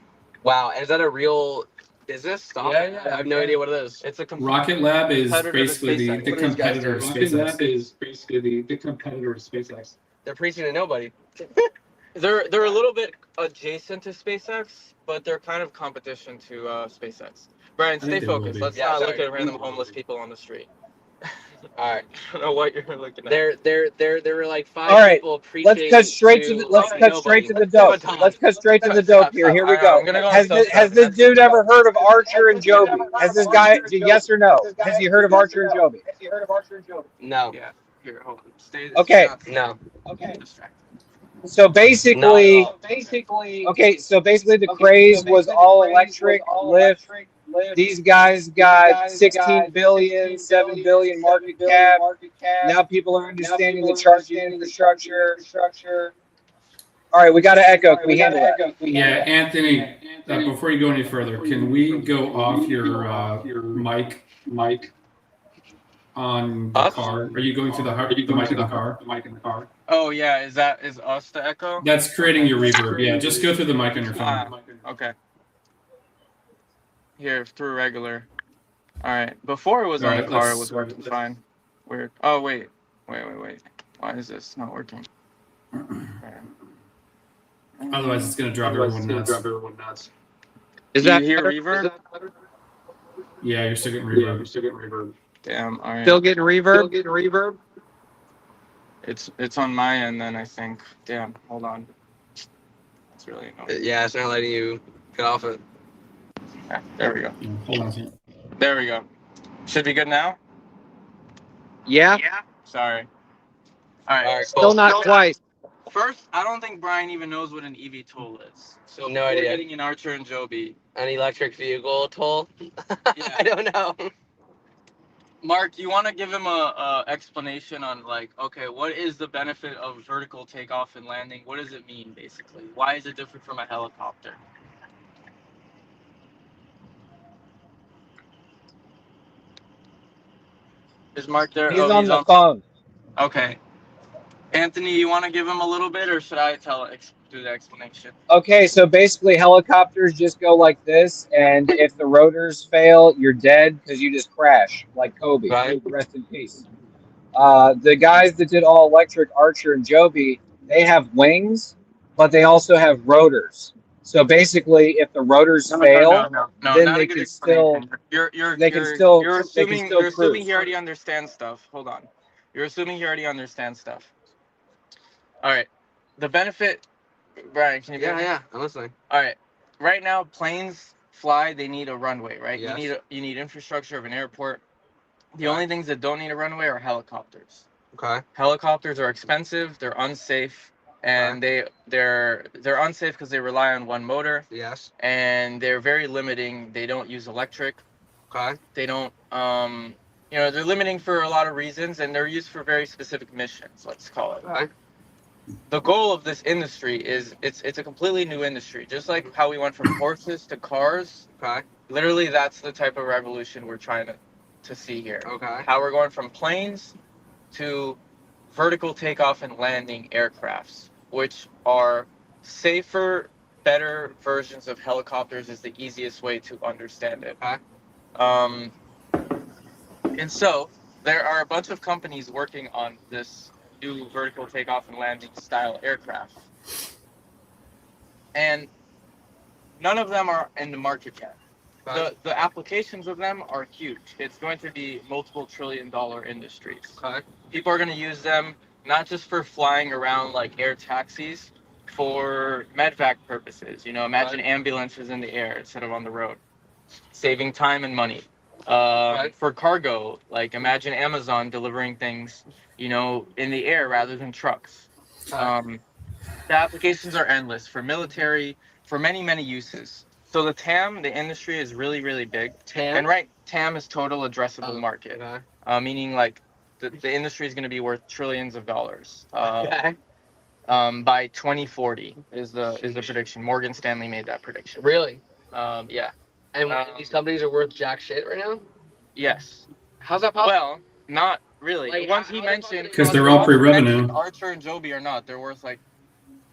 And is that a real business stock? Yeah. I have no idea what it is. It's a Rocket Lab is competitor to basically the SpaceX. What do these guys competitor of do? SpaceX. They're preaching to nobody. They're a little bit adjacent to SpaceX, but they're kind of competition to SpaceX. Brian, stay think they will focused. be. Let's Yeah, not sorry. look at random homeless people on the street. All right. I don't know what you're looking at. There were like 5 All right, people preaching. Let's cut straight to the dope. Let's cut straight to the dope here. Here we go. I'm gonna go Has this dude ever heard of Archer and Joby? Has this guy? Yes or no? Has he heard of Archer and Joby? No. Yeah. Here, hold on. Stay. Okay. No. Distracted. So basically, the craze was all electric lift. These guys got 16 billion, 7 billion market cap. Now people are understanding the charging infrastructure. All right, we got to echo. Can we handle that? Yeah, Anthony. Before you go any further, can we go off your mic on the Us? car? Are you going through the mic in the car? Oh yeah, is us the echo? That's creating your reverb. Yeah, just go through the mic on your phone. Okay. Here, through regular. All right. Before it was All on right, the car, it let's- was working fine. Weird. Oh wait. Why is this not working? Otherwise, it's going to drive everyone nuts. Is Do that you hear better? reverb? Yeah, you're still getting reverb. Damn. All right. Still getting reverb? It's on my end then, I think. Damn. Hold on. It's really annoying. Yeah, it's not letting you get off it. Yeah, there we go. Yeah, hold on a second. There we go. Should be good now? Yeah. Sorry. All right. All right, so still not quite. First, I don't think Brian even knows what an EV toll is. So No we're idea. getting an Archer and Joby. An electric vehicle toll? Yeah. I don't know. Mark, you want to give him a explanation on like, okay, what is the benefit of vertical takeoff and landing? What does it mean basically? Why is it different from a helicopter? Is Mark there? He's Oh, on he's the on. phone. Okay. Anthony, you want to give him a little bit, or should I do the explanation? Okay, so basically helicopters just go like this, and if the rotors fail, you're dead because you just crash, like Kobe. Right. Rest in peace. The guys that did all electric, Archer and Joby, they have wings, but they also have rotors. So basically, if the rotors fail, then not they a good can still explanation. You're assuming assuming he already understands stuff. Hold on. You're assuming he already understands stuff. All right. The benefit, Brian, can you hear me? Yeah, I'm listening. All right. Right now, planes fly. They need a runway, right? Yes. You need infrastructure of an airport. The Okay. only things that don't need a runway are helicopters. Okay. Helicopters are expensive. They're unsafe, and they're unsafe because they rely on one motor. Yes. And they're very limiting. They don't use electric. Okay. They don't. They're limiting for a lot of reasons, and they're used for very specific missions. Let's call it. Okay. The goal of this industry is it's a completely new industry. Just like how we went from horses to cars. Okay. Literally, that's the type of revolution we're trying to see here. Okay. How we're going from planes to vertical takeoff and landing aircrafts, which are safer, better versions of helicopters is the easiest way to understand it. Okay. And so there are a bunch of companies working on this new vertical takeoff and landing style aircraft. And none of them are in the market yet. Okay. The applications of them are huge. It's going to be multiple $1 trillion industries. Okay. People are going to use them not just for flying around like air taxis, for medvac purposes. Imagine ambulances in the air instead of on the road, saving time and money. For cargo, like imagine Amazon delivering things, in the air rather than trucks. The applications are endless for military, for many, many uses. So the TAM, the industry, is really, really big. TAM? And TAM is total addressable market, Okay. meaning like the industry is going to be worth trillions of dollars. Okay. By 2040 is the prediction. Morgan Stanley made that prediction. Really? Yeah. And these companies are worth jack shit right now? Yes. How's that possible? Well, not really. Like, the ones how he the mentioned, fuck Because they're all pre-revenue. Archer and Joby are not. They're worth like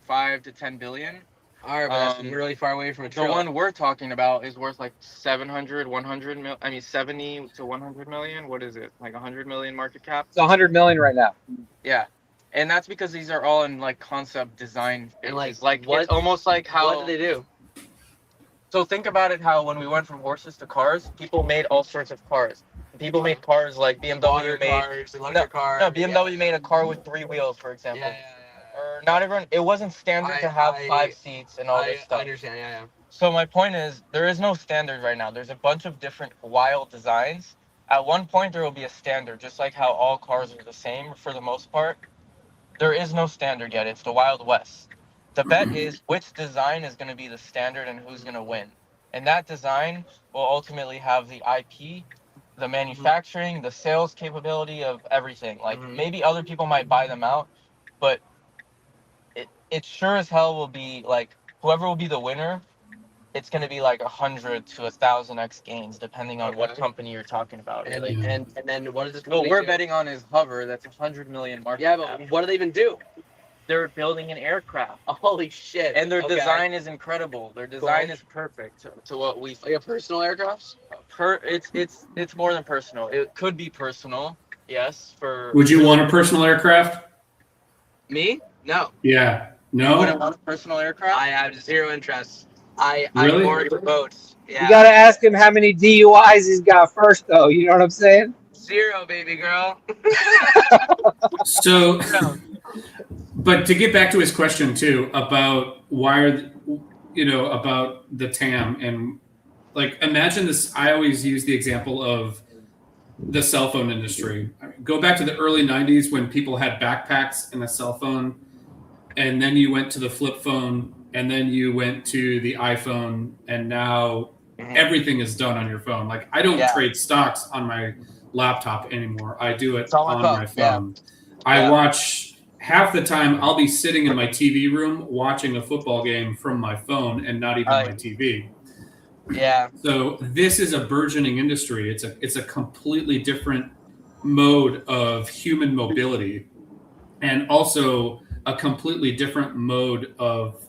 5 to 10 billion. All right, but that's really far away from a The trillion. one we're talking about is worth like 700, 100 mil. I mean, 70 to 100 million. What is it? Like 100 million market cap? It's 100 million right now. Yeah. And that's because these are all in like concept design phases. And what? It's almost like how. What do they do? So think about it, how when we went from horses to cars, people made all sorts of cars. People made cars like BMW Water made. cars, electric cars. No, BMW made a car with 3 wheels, for example. Yeah. Or not everyone. It wasn't standard to have 5 seats and all this stuff. I understand. Yeah. So my point is, there is no standard right now. There's a bunch of different wild designs. At one point, there will be a standard, just like how all cars are the same for the most part. There is no standard yet. It's the Wild West. The bet is which design is going to be the standard and who's going to win. And that design will ultimately have the IP, the manufacturing, the sales capability of everything. Like maybe other people might buy them out, but it sure as hell will be like whoever will be the winner. It's going to be like 100 to 1,000x gains, depending on what company you're talking about. And, and then what is this? What we're betting on is HOVR. That's 100 million market Yeah, cap. but what do they even do? They're building an aircraft. Holy shit! And their design is incredible. Their design is perfect to what we. Like a personal aircraft? It's more than personal. It could be personal, yes. Would you want a personal aircraft? Me? No. Yeah. You No. wouldn't want a personal aircraft? I have zero interest. I Really? board the boats. Yeah. You gotta ask him how many DUIs he's got first, though. You know what I'm saying? 0, baby girl. So, but to get back to his question too about why are about the TAM, and like imagine this. I always use the example of the cell phone industry. Go back to the early 90s when people had backpacks and a cell phone, and then you went to the flip phone, and then you went to the iPhone, and now everything is done on your phone. Like I don't trade stocks on my laptop anymore. I do it It's on my phone. I watch half the time. I'll be sitting in my TV room watching a football game from my phone and not even my TV. Yeah. So this is a burgeoning industry. It's a completely different mode of human mobility, and also a completely different mode of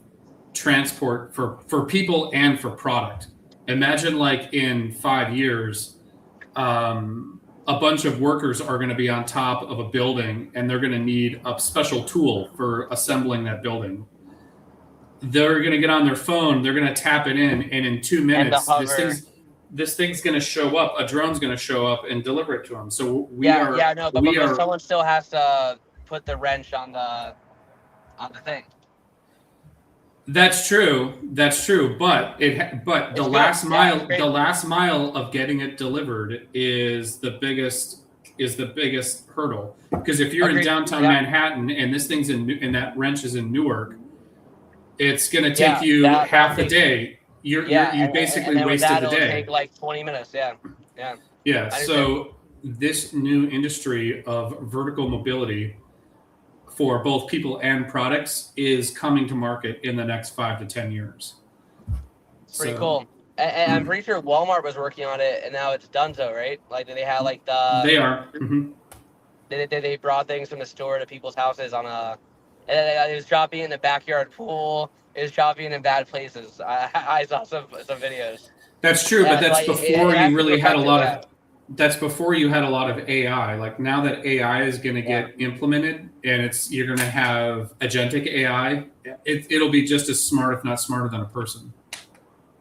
transport for people and for product. Imagine like in 5 years, a bunch of workers are going to be on top of a building and they're going to need a special tool for assembling that building. They're going to get on their phone, they're going to tap it in, and in 2 minutes, this thing's going to show up. A drone's going to show up and deliver it to them. So but someone still has to put the wrench on the thing. That's true. But the last mile of getting it delivered is the biggest hurdle. Because if you're in downtown Manhattan and this thing's and that wrench is in Newark, it's going to take you half the day. You basically wasted the day. Take like 20 minutes. Yeah. So this new industry of vertical mobility for both people and products is coming to market in the next 5 to 10 years. Pretty cool. And I'm pretty sure Walmart was working on it, and now it's Dunzo, right? Like, they had like the. They are. Mm-hmm. They brought things from the store to people's houses on a. And it was dropping in the backyard pool. It was dropping in bad places. I saw some videos. That's true, but that's before you really had a lot of. That's before you had a lot of AI. Like now that AI is going to get implemented, and you're going to have agentic AI, it'll be just as smart, if not smarter, than a person.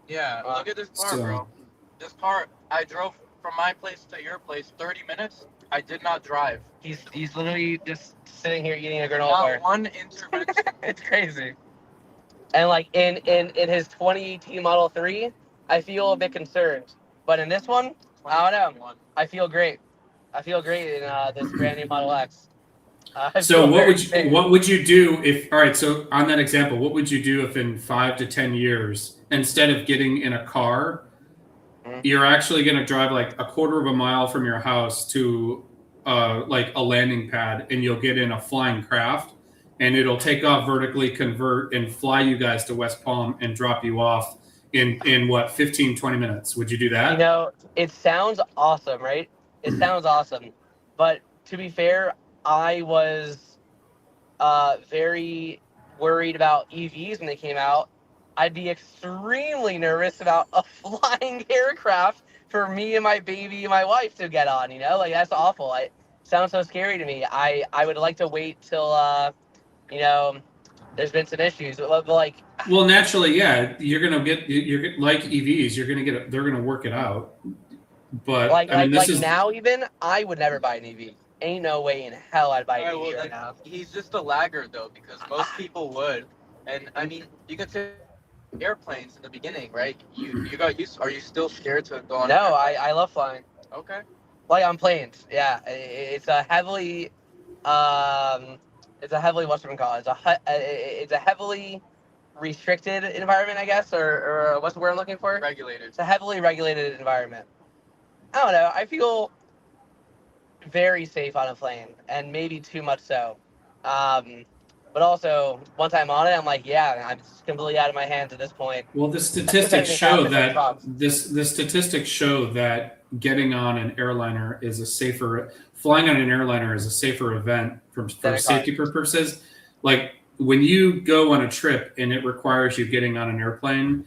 Yeah, look at this car, bro. This car, I drove from my place to your place 30 minutes. I did not drive. He's literally just sitting here eating a granola bar. Not one intervention. It's crazy. And like in his 2018 Model 3, I feel a bit concerned. But in this one, I don't know. I feel great. I feel great in this brand new Model X. So what would you do if? All right. So on that example, what would you do if in 5 to 10 years, instead of getting in a car, you're actually going to drive like a quarter of a mile from your house to like a landing pad, and you'll get in a flying craft, and it'll take off vertically, convert, and fly you guys to West Palm and drop you off in what, 15, 20 minutes? Would you do that? You know, it sounds awesome, right? It sounds awesome. But to be fair, I was very worried about EVs when they came out. I'd be extremely nervous about a flying aircraft for me and my baby and my wife to get on, you know? Like, that's awful. It sounds so scary to me. I would like to wait till, you know, there's been some issues. But like, well, naturally, yeah, you're like EVs. They're gonna work it out. But like, I mean, this is now. Even I would never buy an EV. Ain't no way in hell I'd buy an EV right now. He's just a laggard though, because most people would. And I mean, you could say airplanes in the beginning, right? You got used. Are you still scared to go on? No, I love flying. Okay. Like on planes, yeah. It's a heavily, what's it called? It's a heavily restricted environment, I guess, or what's the word I'm looking for? Regulated. It's a heavily regulated environment. I don't know. I feel very safe on a plane, and maybe too much so. But also, once I'm on it, I'm like, yeah, I'm completely out of my hands at this point. Well, the statistics show that getting on an airliner is flying on an airliner is a safer event for safety purposes. Like when you go on a trip and it requires you getting on an airplane,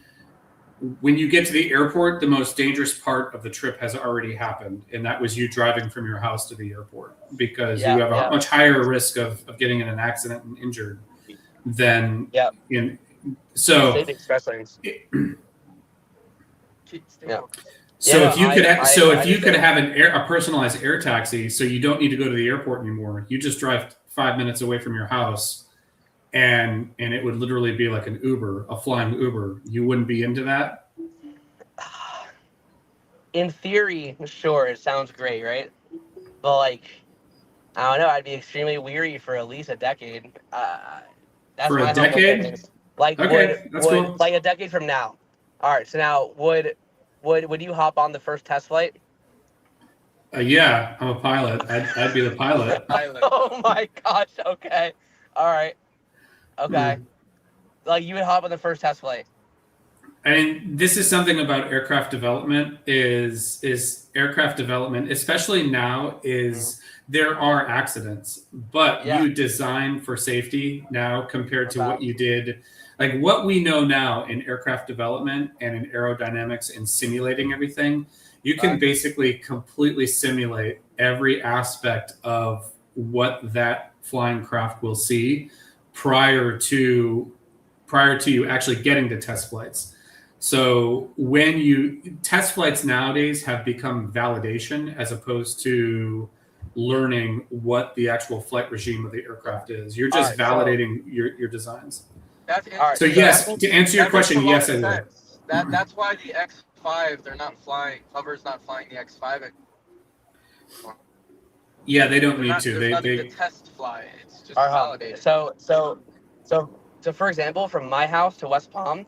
when you get to the airport, the most dangerous part of the trip has already happened, and that was you driving from your house to the airport, because you have a much higher risk of getting in an accident and injured than in. So, if you could have a personalized air taxi, so you don't need to go to the airport anymore. You just drive 5 minutes away from your house. And it would literally be like an Uber, a flying Uber. You wouldn't be into that? In theory, sure, it sounds great, right? But like, I don't know, I'd be extremely weary for at least a decade. That's for a decade? Like, okay, that's cool. Like a decade from now. All right, so now would you hop on the first test flight? Yeah, I'm a pilot. I'd be the pilot. Oh my gosh. Okay. All right. Okay. Like you would hop on the first test flight. And this is something about aircraft development is aircraft development, especially now, is there are accidents, but you design for safety now compared to what you did. Like what we know now in aircraft development and in aerodynamics and simulating everything, you can basically completely simulate every aspect of what that flying craft will see prior to you actually getting to test flights. So test flights nowadays have become validation as opposed to learning what the actual flight regime of the aircraft is. You're just validating your designs. That's so yes, to answer your question, yes, I would. That's why the X5 they're not flying. HOVR's not flying the X5. Yeah, they don't need to. They the test fly. It's just validated. So for example, from my house to West Palm,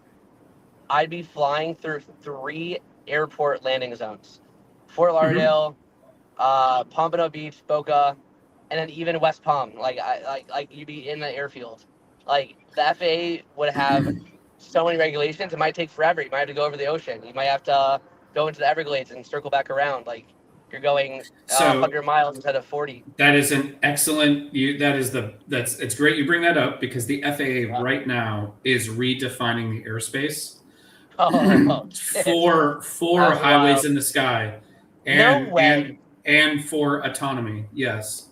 I'd be flying through 3 airport landing zones: Fort Lauderdale, Pompano Beach, Boca, and then even West Palm. Like you'd be in the airfield. Like the FAA would have so many regulations. It might take forever. You might have to go over the ocean. You might have to go into the Everglades and circle back around. Like you're going 100 miles instead of 40. That is an excellent. It's great you bring that up because the FAA right now is redefining the airspace. For highways in the sky, and for autonomy. Yes,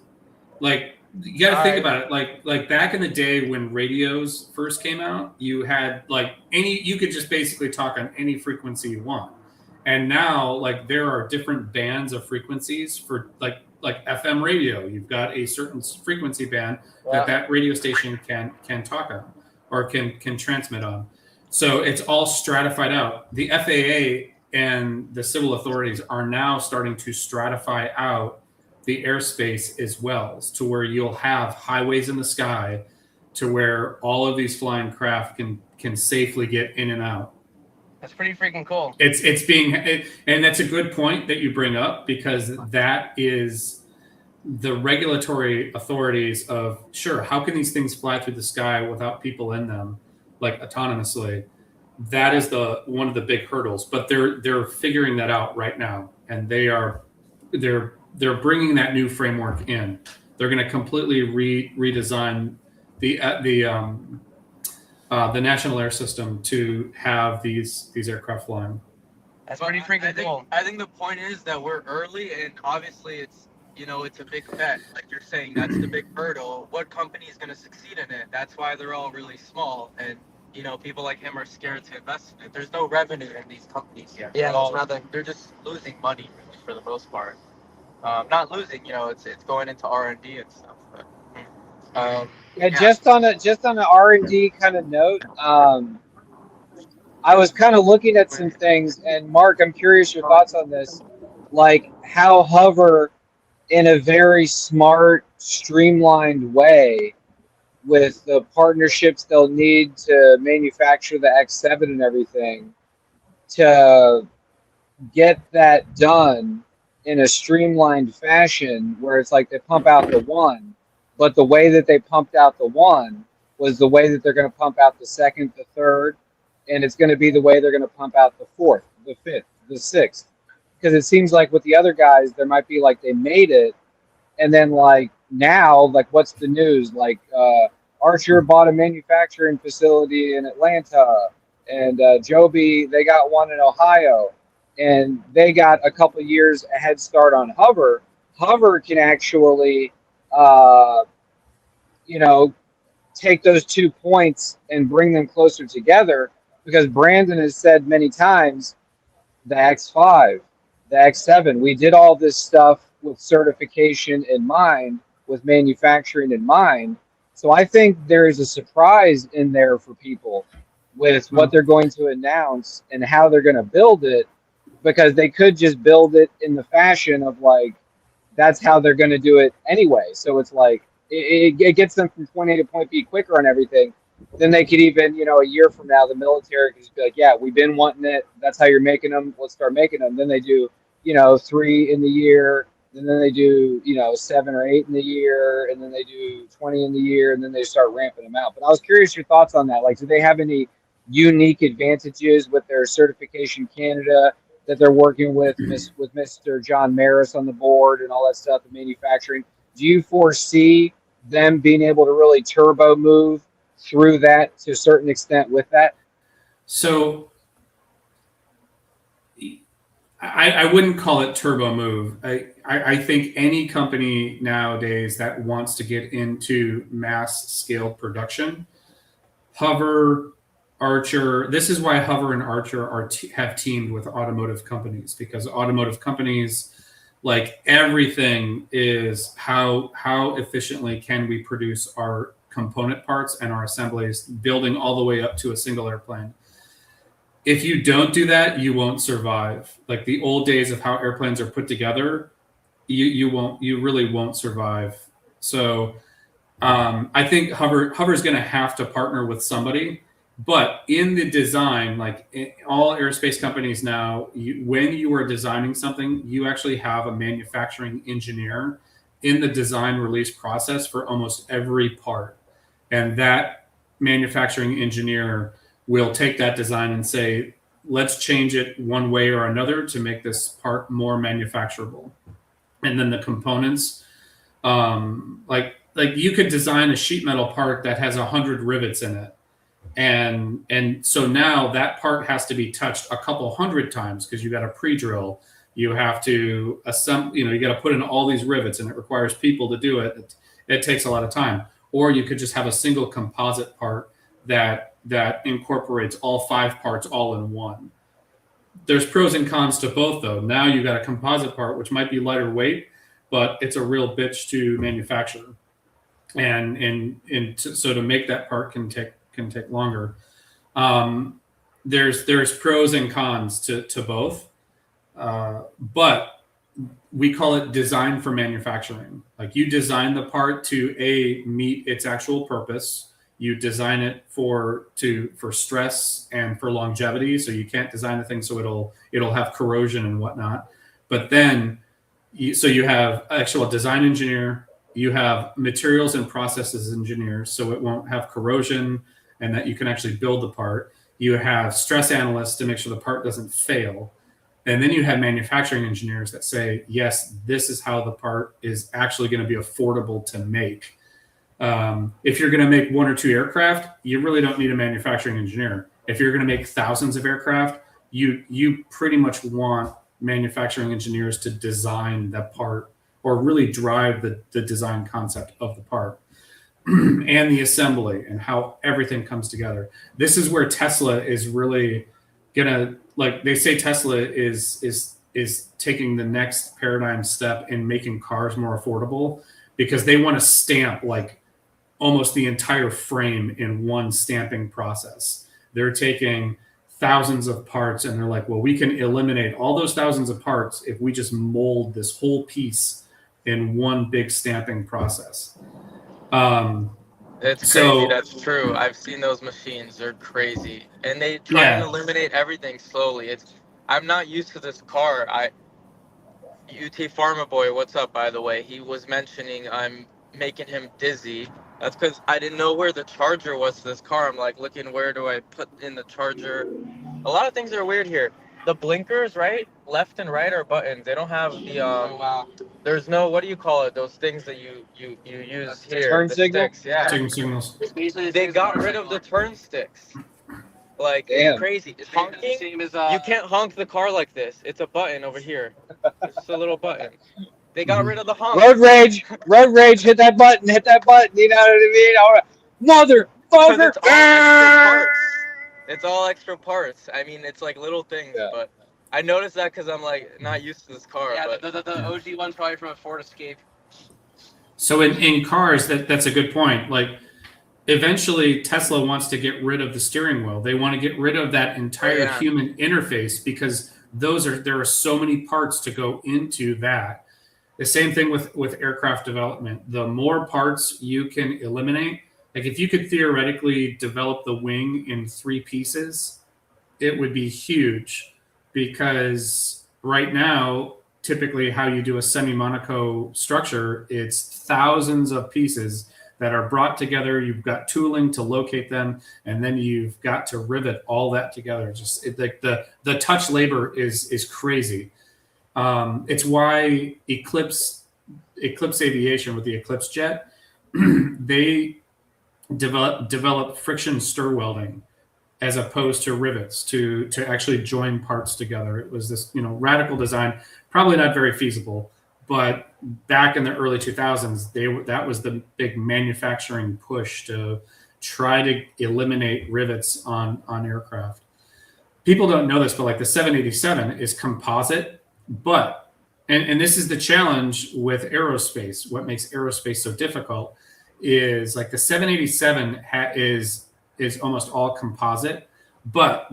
like you got to think about it. Like back in the day when radios first came out, you had you could just basically talk on any frequency you want, and now like there are different bands of frequencies for like FM radio. You've got a certain frequency band that radio station can talk on or can transmit on. So it's all stratified out. The FAA and the civil authorities are now starting to stratify out the airspace as well, to where you'll have highways in the sky to where all of these flying craft can safely get in and out. That's pretty freaking cool. And that's a good point that you bring up, because that is the regulatory authorities of, sure, how can these things fly through the sky without people in them? Like autonomously, that is one of the big hurdles. But they're figuring that out right now, and they're bringing that new framework in. They're going to completely redesign the national air system to have these aircraft flying. That's pretty freaking cool. I think the point is that we're early, and obviously it's a big bet. Like you're saying, that's the big hurdle. What company is going to succeed in it? That's why they're all really small, and people like him are scared to invest in it. There's no revenue in these companies yet. Yeah, there's nothing. They're just losing money for the most part. Not losing, it's going into R&D and stuff. But, just on an R&D kind of note, I was kind of looking at some things, and Mark, I'm curious your thoughts on this, like how HOVR, in a very smart, streamlined way, with the partnerships they'll need to manufacture the X7 and everything, to get that done in a streamlined fashion, where it's like they pump out the one, but the way that they pumped out the one was the way that they're going to pump out the second, the third, and it's going to be the way they're going to pump out the fourth, the fifth, the sixth. Because it seems like with the other guys, there might be like they made it, and then like now, like what's the news? Like Archer bought a manufacturing facility in Atlanta, and Joby, they got one in Ohio, and they got a couple years a head start on HOVR. HOVR can actually, take those 2 points and bring them closer together, because Brandon has said many times, the X5, the X7, we did all this stuff with certification in mind, with manufacturing in mind. So I think there is a surprise in there for people with what they're going to announce and how they're going to build it, because they could just build it in the fashion of like, that's how they're going to do it anyway. So it's like, it gets them from point A to point B quicker on everything. Then they could even, a year from now, the military could just be like, yeah, we've been wanting it. That's how you're making them. Let's start making them. Then they do, 3 in the year, and then they do, 7 or 8 in the year, and then they do 20 in the year, and then they start ramping them out. But I was curious your thoughts on that. Like, do they have any unique advantages with their certification Canada that they're working with Mr. John Maris on the board and all that stuff, the manufacturing? Do you foresee them being able to really turbo move through that to a certain extent with that? So I wouldn't call it turbo move. I think any company nowadays that wants to get into mass scale production, HOVR, Archer. This is why HOVR and Archer have teamed with automotive companies, because automotive companies, like, everything is how efficiently can we produce our component parts and our assemblies, building all the way up to a single airplane. If you don't do that, you won't survive. Like the old days of how airplanes are put together, you really won't survive. So I think HOVR is going to have to partner with somebody. But in the design, like all aerospace companies now, when you are designing something, you actually have a manufacturing engineer in the design release process for almost every part. And that manufacturing engineer will take that design and say, let's change it one way or another to make this part more manufacturable. And then the components, like you could design a sheet metal part that has 100 rivets in it. And so now that part has to be touched a couple hundred times because you got to pre-drill. You have to assemble, you got to put in all these rivets, and it requires people to do it. It takes a lot of time. Or you could just have a single composite part that incorporates all 5 parts all in one. There's pros and cons to both, though. Now you got a composite part, which might be lighter weight, but it's a real bitch to manufacture. So to make that part can take longer. There's pros and cons to both, but we call it design for manufacturing. Like you design the part to meet its actual purpose. You design it for stress and for longevity. So you can't design the thing so it'll have corrosion and whatnot. But then you have actual design engineer. You have materials and processes engineers, so it won't have corrosion and that you can actually build the part. You have stress analysts to make sure the part doesn't fail. And then you have manufacturing engineers that say, yes, this is how the part is actually going to be affordable to make. If you're going to make 1 or 2 aircraft, you really don't need a manufacturing engineer. If you're going to make thousands of aircraft, you pretty much want manufacturing engineers to design that part or really drive the design concept of the part and the assembly and how everything comes together. This is where Tesla is really gonna, like they say Tesla is taking the next paradigm step in making cars more affordable, because they want to stamp like almost the entire frame in one stamping process. They're taking thousands of parts and they're like, well, we can eliminate all those thousands of parts if we just mold this whole piece in one big stamping process. It's crazy. That's true. I've seen those machines. They're crazy, and they try and eliminate everything slowly. I'm not used to this car. UT Pharma Boy, what's up? By the way, he was mentioning I'm making him dizzy. That's because I didn't know where the charger was to this car. I'm like looking, where do I put in the charger? A lot of things are weird here. The blinkers, right, left and right, are buttons. They don't have the There's no, what do you call it? Those things that you use here. Turn signal. Sticks, yeah. Turn signals. They got rid of the turn sticks. Like, Damn. It's crazy. Honking, you can't honk the car like this. It's a button over here. It's just a little button. They got rid of the honk. Road rage, hit that button, you know what I mean? Motherfucker! It's all extra parts. I mean, it's like little things, but I noticed that because I'm like not used to this car. Yeah, but the OG one's probably from a Ford Escape. So in cars, that's a good point. Like eventually Tesla wants to get rid of the steering wheel. They want to get rid of that entire human interface, because there are so many parts to go into that. The same thing with aircraft development. The more parts you can eliminate, like if you could theoretically develop the wing in 3 pieces, it would be huge, because right now typically how you do a semi-Monaco structure. It's thousands of pieces that are brought together. You've got tooling to locate them, and then you've got to rivet all that together. Just like the touch labor is crazy. It's why Eclipse Aviation with the Eclipse jet, they develop friction stir welding as opposed to rivets to actually join parts together. It was this, radical design, probably not very feasible, but back in the early 2000s, that was the big manufacturing push to try to eliminate rivets on aircraft. People don't know this, but like the 787 is composite, but, and this is the challenge with aerospace. What makes aerospace so difficult is like the 787 is almost all composite, but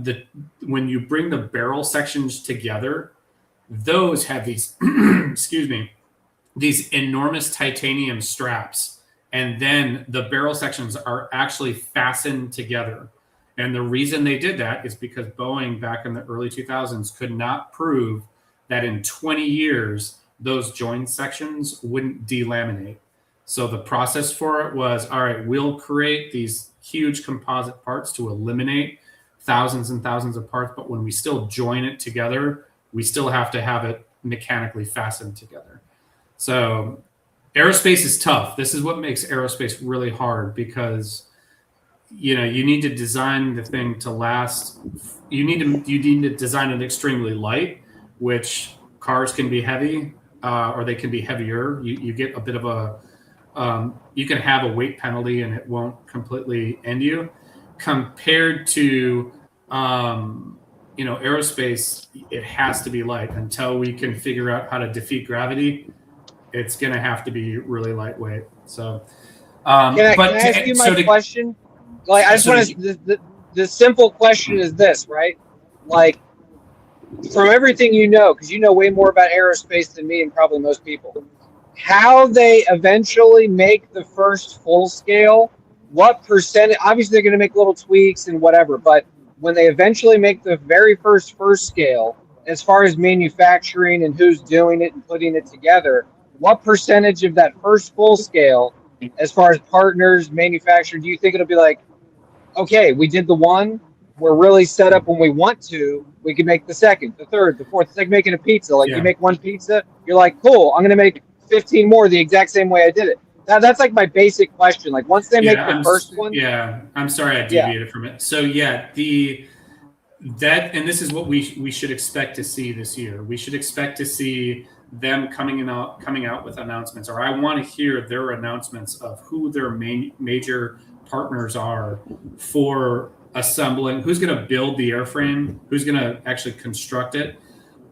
when you bring the barrel sections together, those have these, excuse me, these enormous titanium straps, and then the barrel sections are actually fastened together. And the reason they did that is because Boeing back in the early 2000s could not prove that in 20 years those joint sections wouldn't delaminate. So the process for it was, all right, we'll create these huge composite parts to eliminate thousands and thousands of parts, but when we still join it together, we still have to have it mechanically fastened together. So aerospace is tough. This is what makes aerospace really hard, because you need to design the thing to last. You need to design it extremely light, which cars can be heavy, or they can be heavier. You get a bit of a you can have a weight penalty and it won't completely end you, compared to aerospace. It has to be light. Until we can figure out how to defeat gravity, it's going to have to be really lightweight. So can I ask you my question? Like, I just want to, the simple question is this, right? Like, from everything because you know way more about aerospace than me and probably most people, how they eventually make the first full scale, what percentage, obviously they're going to make little tweaks and whatever, but when they eventually make the very first scale, as far as manufacturing and who's doing it and putting it together, what percentage of that first full scale, as far as partners, manufacturer, do you think it'll be like, okay, we did the one, we're really set up when we want to, we can make the second, the third, the fourth. It's like making a pizza. Like, you make one pizza, you're like, cool, I'm going to make 15 more the exact same way I did it. That's like my basic question. Like, once they make the first one. Yeah, I'm sorry I deviated from it. So yeah, and this is what we should expect to see this year. We should expect to see them coming out with announcements, or I want to hear their announcements of who their major partners are for assembling, who's going to build the airframe, who's going to actually construct it,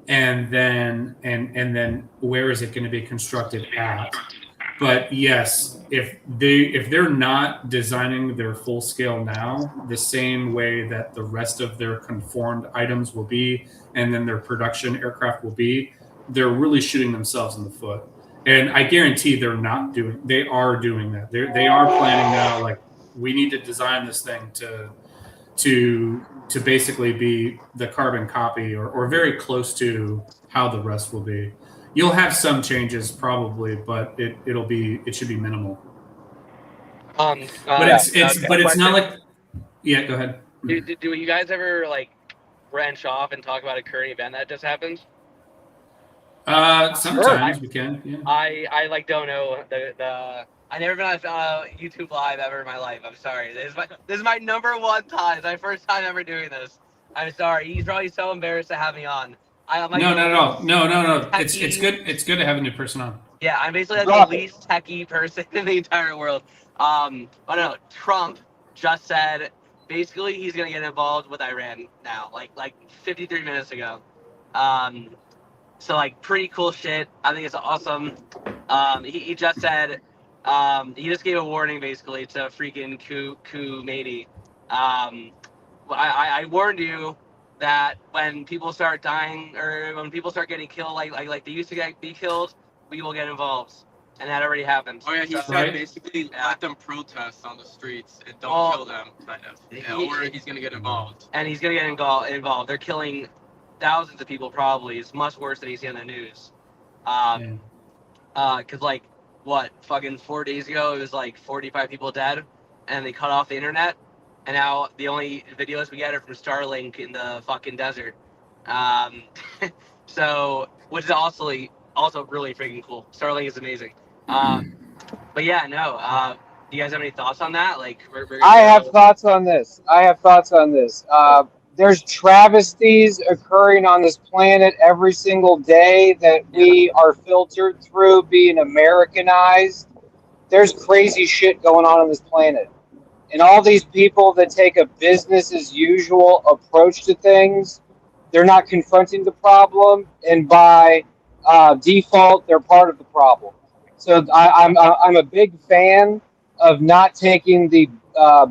and then where is it going to be constructed at. But yes, if they're not designing their full scale now the same way that the rest of their conformed items will be, and then their production aircraft will be, they're really shooting themselves in the foot. And I guarantee they are doing that. They are planning now, like, we need to design this thing to basically be the carbon copy or very close to how the rest will be. You'll have some changes probably, but it should be minimal. But it's not like, yeah, go ahead. Do you guys ever like branch off and talk about a current event that just happened? Sometimes we can. Yeah. I like don't know the. I've never been on YouTube Live ever in my life. I'm sorry. This is my number one time. It's my first time ever doing this. I'm sorry. He's probably so embarrassed to have me on. No. It's good. It's good to have a new person on. Yeah, I'm basically like the least techie person in the entire world. But no, Trump just said basically he's gonna get involved with Iran now, like 53 minutes ago. So like pretty cool shit. I think it's awesome. He just said he just gave a warning basically to freaking Khomeini. I warned you that when people start dying or when people start getting killed like they used to be killed, we will get involved. And that already happened. Oh yeah, he said basically let them protest on the streets and don't kill them, kind of. Yeah, or he's gonna get involved. And he's gonna get involved. They're killing thousands of people probably. It's much worse than you see on the news. Because like what fucking 4 days ago it was like 45 people dead, and they cut off the internet, and now the only videos we get are from Starlink in the fucking desert. So which is also really freaking cool. Starlink is amazing. But yeah, no. Do you guys have any thoughts on that? Like, I have thoughts on this. There's travesties occurring on this planet every single day that we are filtered through being Americanized. There's crazy shit going on this planet. And all these people that take a business as usual approach to things, they're not confronting the problem, and by default, they're part of the problem. So I'm a big fan of not taking the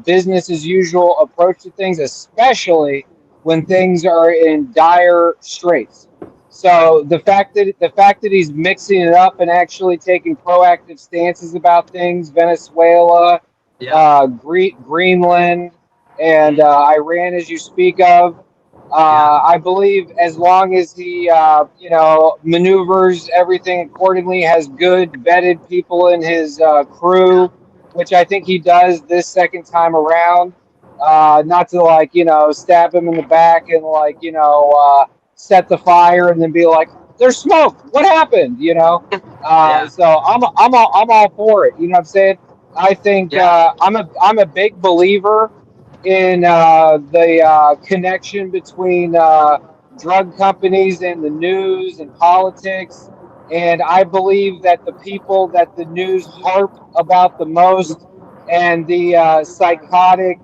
business as usual approach to things, especially when things are in dire straits. So the fact that he's mixing it up and actually taking proactive stances about things, Venezuela, Greenland, and Iran, as you speak of, I believe as long as he maneuvers everything accordingly, has good vetted people in his crew, which I think he does this second time around. Not to stab him in the back and set the fire and then be like, "There's smoke. What happened?" So I'm all for it. You know what I'm saying? I think I'm a big believer in the connection between drug companies and the news and politics. And I believe that the people that the news harp about the most, and the psychotic,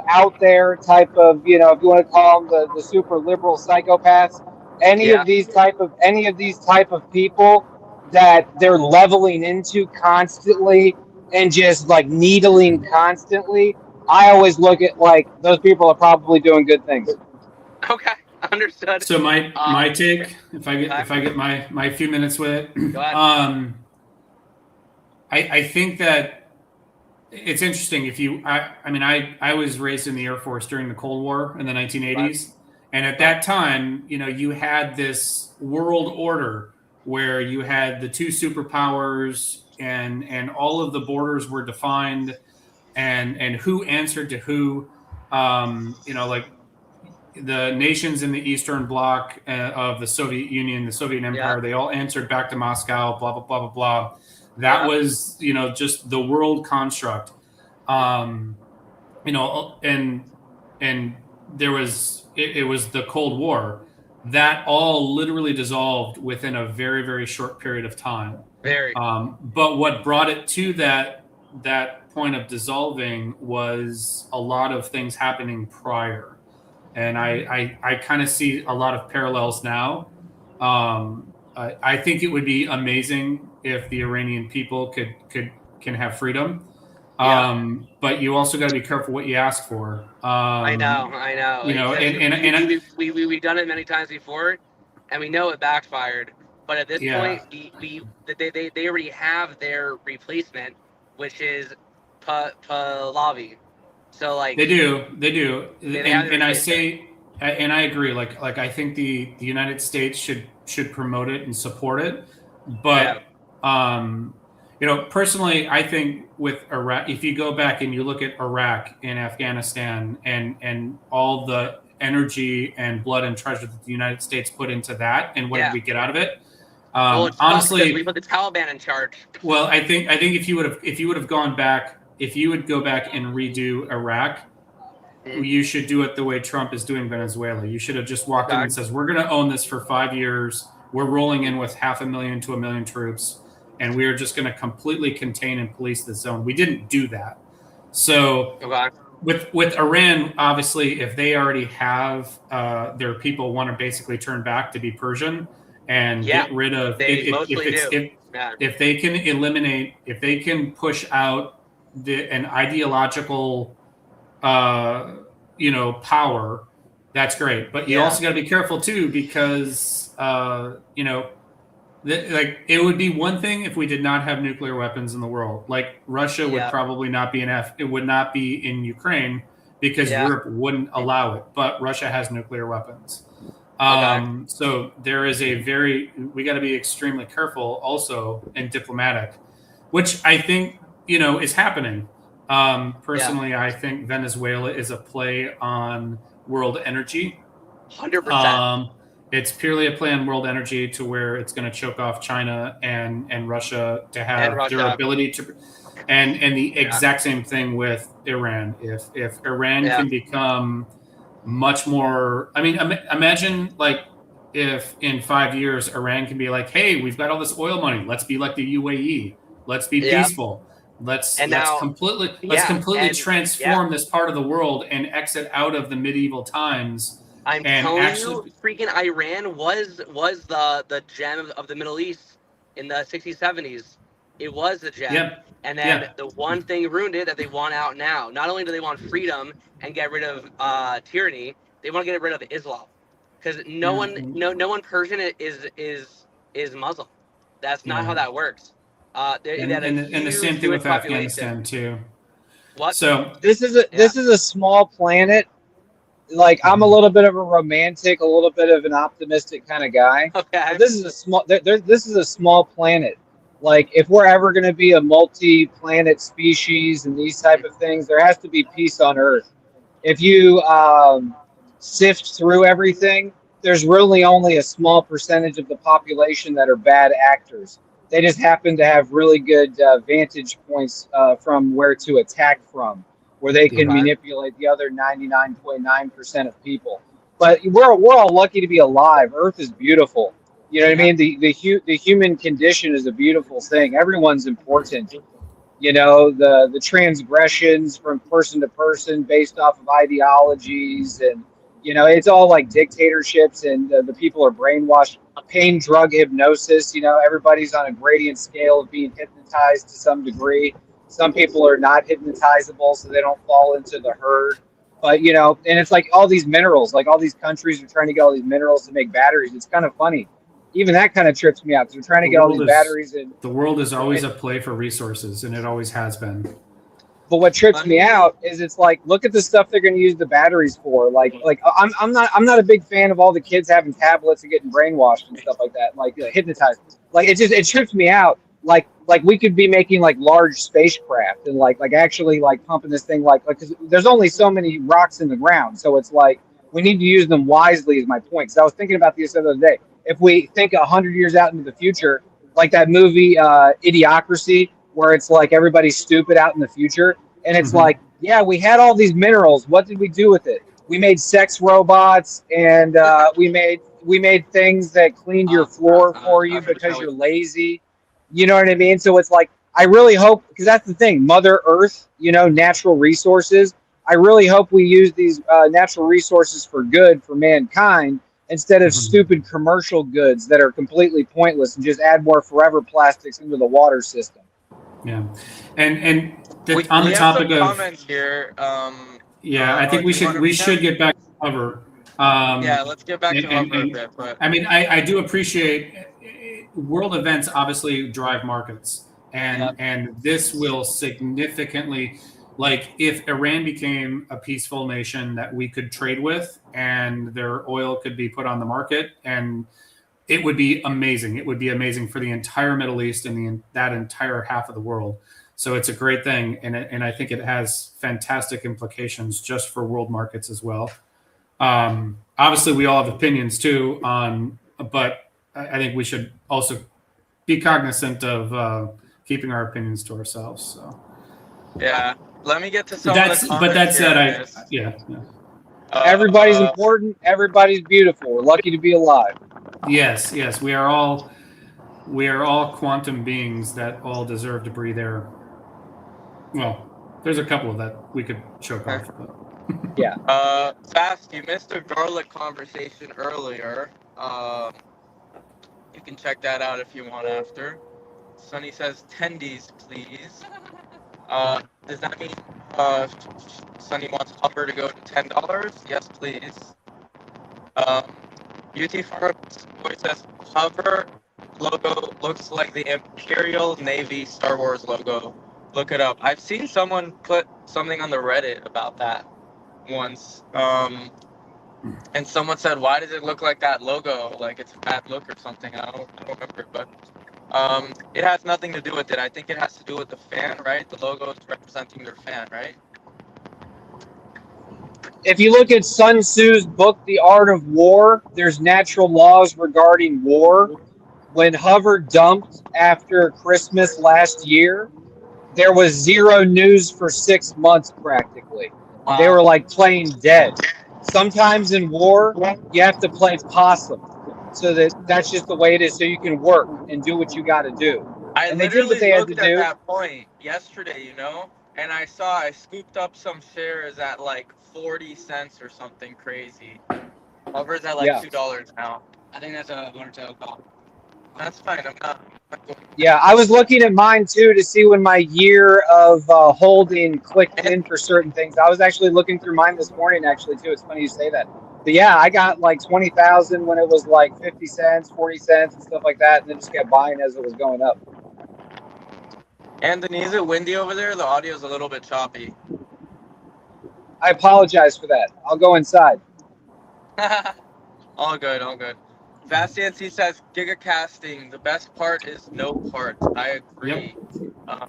out there type of, if you want to call them the super liberal psychopaths, any of these type of people that they're leveling into constantly and just like needling constantly, I always look at like those people are probably doing good things. Okay, understood. So my take, if I get my few minutes with it, go ahead. I think that it's interesting. I was raised in the Air Force during the Cold War in the 1980s, and at that time, you had this world order where you had the two superpowers, and all of the borders were defined, and who answered to who. Like the nations in the Eastern Bloc of the Soviet Union, the Soviet Empire, they all answered back to Moscow. Blah blah blah blah blah. That was just the world construct. And there was it was the Cold War. That all literally dissolved within a very, very short period of time. Very. But what brought it to that point of dissolving was a lot of things happening prior. And I kind of see a lot of parallels now. I think it would be amazing if the Iranian people can have freedom. But you also got to be careful what you ask for. I know. And we've done it many times before, and we know it backfired. But at this point, they already have their replacement, which is Pahlavi. So like they do, and I say, and I agree. Like I think the United States should promote it and support it, but personally, I think with Iraq, if you go back and you look at Iraq and Afghanistan and all the energy and blood and treasure that the United States put into that, and what did we get out of it? Honestly, we put the Taliban in charge. Well, I think if you would have gone back, if you would go back and redo Iraq, you should do it the way Trump is doing Venezuela. You should have just walked in and says, "We're going to own this for 5 years. We're rolling in with 500,000 to 1 million troops, and we are just going to completely contain and police the zone." We didn't do that. So with Iran, obviously, if they already have their people want to basically turn back to be Persian and get rid of if they can eliminate, if they can push out an ideological power, that's great. But you also got to be careful too, because it would be one thing if we did not have nuclear weapons in the world. Like Russia would probably not be it would not be in Ukraine because Europe wouldn't allow it. But Russia has nuclear weapons. So there is we got to be extremely careful also and diplomatic, which I think, is happening. Personally, I think Venezuela is a play on world energy. 100%. It's purely a play on world energy to where it's going to choke off China and Russia to have their ability to, and the exact same thing with Iran. If Iran can become much more, I mean, imagine like if in 5 years Iran can be like, hey, we've got all this oil money, let's be like the UAE, let's be peaceful. Let's completely transform this part of the world and exit out of the medieval times. I'm telling you, freaking Iran was the gem of the Middle East in the 60s, 70s. It was the gem. Yep. And then the one thing ruined it that they want out now. Not only do they want freedom and get rid of tyranny, they want to get rid of Islam. Because no one Persian is Muslim. That's not how that works. And the same thing with Afghanistan too. What? So this is a small planet. Like, I'm a little bit of a romantic, a little bit of an optimistic kind of guy. Okay. But this is a small. This is a small planet. Like, if we're ever going to be a multi-planet species and these type of things, there has to be peace on Earth. If you sift through everything, there's really only a small percentage of the population that are bad actors. They just happen to have really good vantage points from where to attack from, where they can manipulate the other 99.9% of people. But we're all lucky to be alive. Earth is beautiful. You know what I mean? The human condition is a beautiful thing. Everyone's important. You know, the transgressions from person to person based off of ideologies, and it's all like dictatorships, and the people are brainwashed. Pain drug hypnosis. Everybody's on a gradient scale of being hypnotized to some degree. Some people are not hypnotizable, so they don't fall into the herd. But, and it's like all these minerals, like all these countries are trying to get all these minerals to make batteries. It's kind of funny. Even that kind of trips me out. They're trying to get all these batteries in. The world is always a play for resources, and it always has been. But what trips me out is it's like, look at the stuff they're going to use the batteries for. Like I'm not a big fan of all the kids having tablets and getting brainwashed and stuff like that, like hypnotized. Like it trips me out. Like we could be making like large spacecraft and like actually like pumping this thing like because there's only so many rocks in the ground, so it's like we need to use them wisely. Is my point. Because I was thinking about this the other day. If we think 100 years out into the future, like that movie Idiocracy, where it's like everybody's stupid out in the future, and it's like, yeah, we had all these minerals. What did we do with it? We made sex robots, and we made things that cleaned your floor for you because you're lazy. You know what I mean? So it's like, I really hope, because that's the thing, Mother Earth, natural resources. I really hope we use these natural resources for good for mankind instead of stupid commercial goods that are completely pointless and just add more forever plastics into the water system. Yeah. And we on the have topic some of comments here. I think we should get back to cover. Let's get back to cover a bit. But I mean, I do appreciate world events obviously drive markets, and this will significantly, like if Iran became a peaceful nation that we could trade with and their oil could be put on the market, and it would be amazing. It would be amazing for the entire Middle East and that entire half of the world. So it's a great thing, and I think it has fantastic implications just for world markets as well. Obviously, we all have opinions too but I think we should also be cognizant of keeping our opinions to ourselves. So let me get to some of the comments. But that said, everybody's important. Everybody's beautiful. We're lucky to be alive. Yes, we are all quantum beings that all deserve to breathe air. Well, there's a couple of that we could choke off. But. Fast, you missed a garlic conversation earlier. You can check that out if you want after. Sonny says tendies, please. Does that mean Sonny wants HOVR to go to $10? Yes, please. UT Farms boy says HOVR logo looks like the Imperial Navy Star Wars logo. Look it up. I've seen someone put something on the Reddit about that once. And someone said, "Why does it look like that logo? Like it's a bad look or something?" I don't remember, but it has nothing to do with it. I think it has to do with the fan, right? The logo is representing their fan, right? If you look at Sun Tzu's book, The Art of War, there's natural laws regarding war. When HOVR dumped after Christmas last year, there was zero news for 6 months practically. Wow. They were like playing dead. Sometimes in war, you have to play possum. So that's just the way it is, so you can work and do what you got to do. I And they did what literally they had to looked at do. that point yesterday, and I scooped up some shares at like 40 cents or something crazy. HOVR's at like Yeah. $2 now. I think that's a one-tail call. That's fine. I'm not going. Yeah, I was looking at mine too to see when my year of holding clicked in for certain things. I was actually looking through mine this morning, actually, too. It's funny you say that. But yeah, I got like 20,000 when it was like 50 cents, 40 cents, and stuff like that, and then just kept buying as it was going up. Anthony, is it windy over there? The audio's a little bit choppy. I apologize for that. I'll go inside. All good, all good. Vastiancy says, gigacasting, the best part is no part. I agree.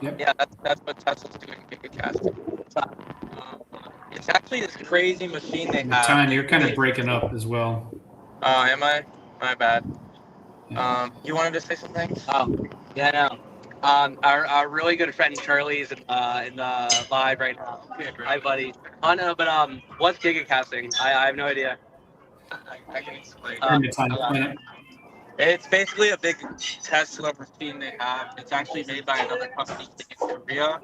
Yep. Yeah, that's what Tesla's doing, gigacasting. It's actually this crazy machine they have. Matan, you're kind of breaking up as well. Am I? My bad. You wanted to say something? Oh, yeah, no. Our really good friend Charlie is in the live right now. Hi, buddy. Oh no, but what's gigacasting? I have no idea. I can explain. It's basically a big Tesla machine they have. It's actually made by another company in Korea.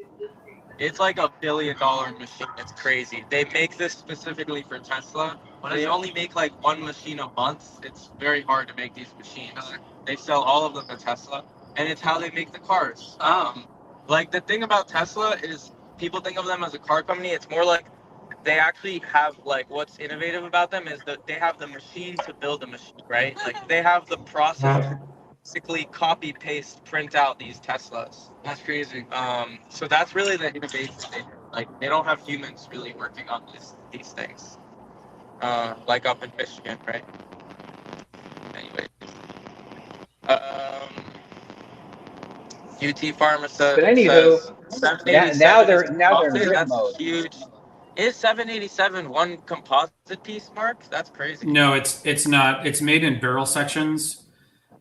It's like $1 billion machine. It's crazy. They make this specifically for Tesla. They only make like one machine a month. It's very hard to make these machines. They sell all of them to Tesla, and it's how they make the cars. Like the thing about Tesla is people think of them as a car company. It's more like they actually have, like, what's innovative about them is that they have the machine to build a machine, right? Like they have the process to basically copy, paste, print out these Teslas. That's crazy. So that's really the innovation they do. Like they don't have humans really working on these things. Like up in Michigan, right? Anyway. UT Pharma says. But anywho, now they're in drip that's mode. Huge. Is 787 one composite piece, Mark? That's crazy. No, it's not. It's made in barrel sections.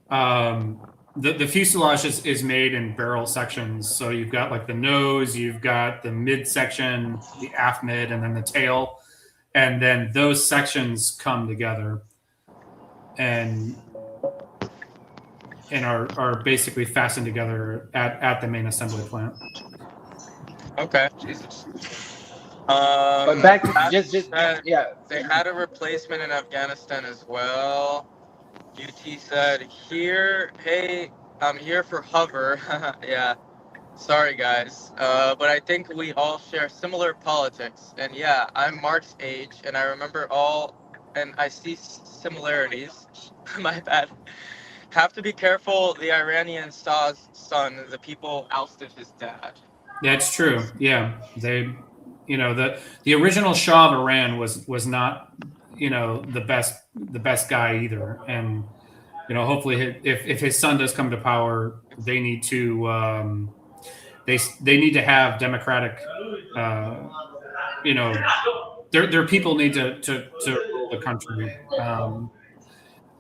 The fuselage is made in barrel sections. So you've got like the nose, you've got the mid section, the aft mid, and then the tail. And then those sections come together and are basically fastened together at the main assembly plant. Okay. Jesus. But back to yeah. They had a replacement in Afghanistan as well. UT said, hey, I'm here for HOVR. Yeah. Sorry, guys. But I think we all share similar politics. And yeah, I'm Mark's age, and I remember and I see similarities. My bad. Have to be careful. The Iranian Shah's son, the people ousted his dad. That's true. Yeah. The original Shah of Iran was not, the best guy either. And, hopefully if his son does come to power, they need to, they need to have democratic, their people need to rule the country. Of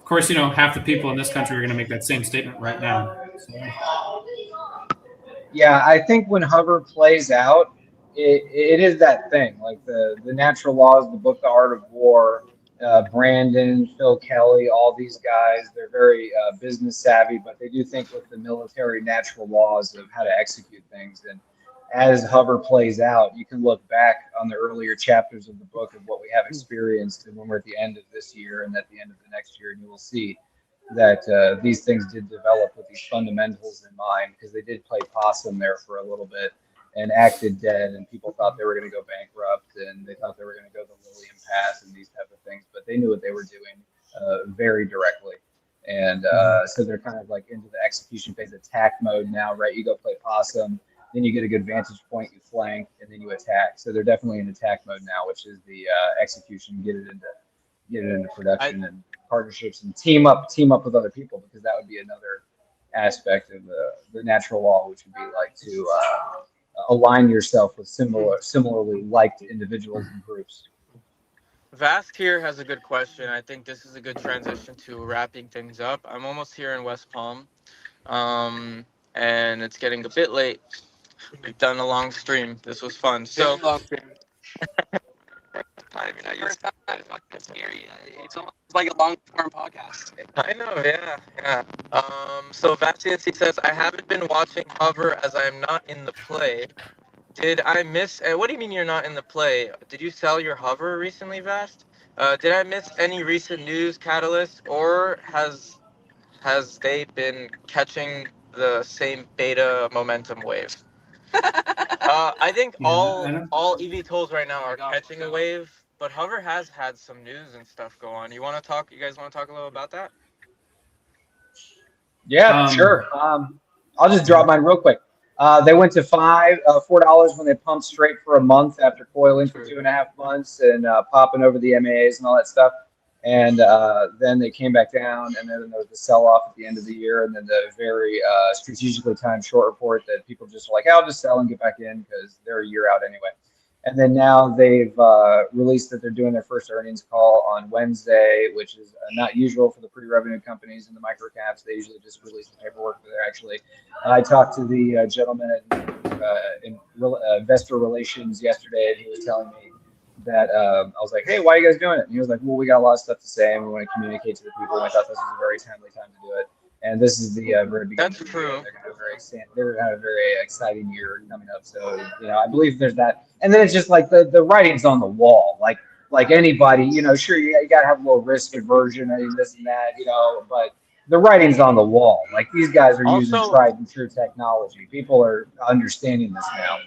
course, half the people in this country are going to make that same statement right now. So. Yeah, I think when HOVR plays out, it is that thing, like the natural laws, the book, The Art of War, Brandon, Phil Kelly, all these guys, they're very business savvy, but they do think with the military natural laws of how to execute things. And as HOVR plays out, you can look back on the earlier chapters of the book of what we have experienced and when we're at the end of this year and at the end of the next year, and you will see that these things did develop with these fundamentals in mind, because they did play possum there for a little bit and acted dead, and people thought they were going to go bankrupt, and they thought they were going to go the Lillian Pass and these type of things, but they knew what they were doing very directly. And so they're kind of like into the execution phase, attack mode now, right? You go play possum, then you get a good vantage point, you flank, and then you attack. So they're definitely in attack mode now, which is the execution, get it into get it into production and partnerships and team up with other people, because that would be another aspect of the natural law, which would be like to align yourself with similarly liked individuals and groups. Vast here has a good question. I think this is a good transition to wrapping things up. I'm almost here in West Palm, and it's getting a bit late. We've done a long stream. This was fun. So, I mean, I used to fucking scary. It's almost like a long-form podcast. I know, yeah. So Vaciancy says, I haven't been watching HOVR as I am not in the play. Did I miss? What do you mean you're not in the play? Did you sell your HOVR recently, Vast? Did I miss any recent news catalysts, or has they been catching the same beta momentum wave? I think all eVTOLs right now are catching a wave, but HOVR has had some news and stuff go on. You guys want to talk a little about that? Yeah, sure. I'll just drop mine real quick. They went to $4 when they pumped straight for a month after coiling for 2.5 months and popping over the MAAs and all that stuff. And then they came back down, and then there was the sell-off at the end of the year, and then the very strategically timed short report that people just were like, I'll just sell and get back in because they're a year out anyway. And then now they've released that they're doing their first earnings call on Wednesday, which is not usual for the pre-revenue companies and the microcaps. They usually just release the paperwork, but they're actually. I talked to the gentleman in investor relations yesterday, and he was telling me that I was like, hey, why are you guys doing it? And he was like, well, we got a lot of stuff to say, and we want to communicate to the people. And I thought this was a very timely time to do it. And this is the very beginning. That's true. They're going to have a very exciting year coming up. So, I believe there's that. And then it's just like the writing's on the wall. Like anybody, sure, you got to have a little risk aversion and this and that, but the writing's on the wall. Like, these guys are using tried and true technology. People are understanding this now.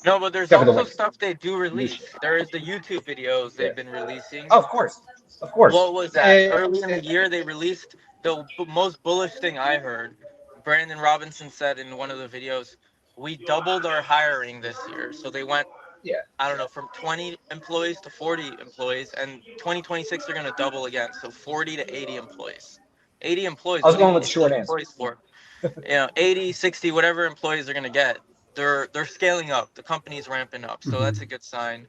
No, but there's also stuff they do release. There is the YouTube videos they've been releasing. Oh, of course. What was that? Early in the year, they released the most bullish thing I heard. Brandon Robinson said in one of the videos, we doubled our hiring this year. So they went, I don't know, from 20 employees to 40 employees. And 2026, they're going to double again. So 40 to 80 employees. 80 employees. I was going with the short answer. 80, 60, whatever employees they're going to get. They're scaling up. The company's ramping up. So that's a good sign.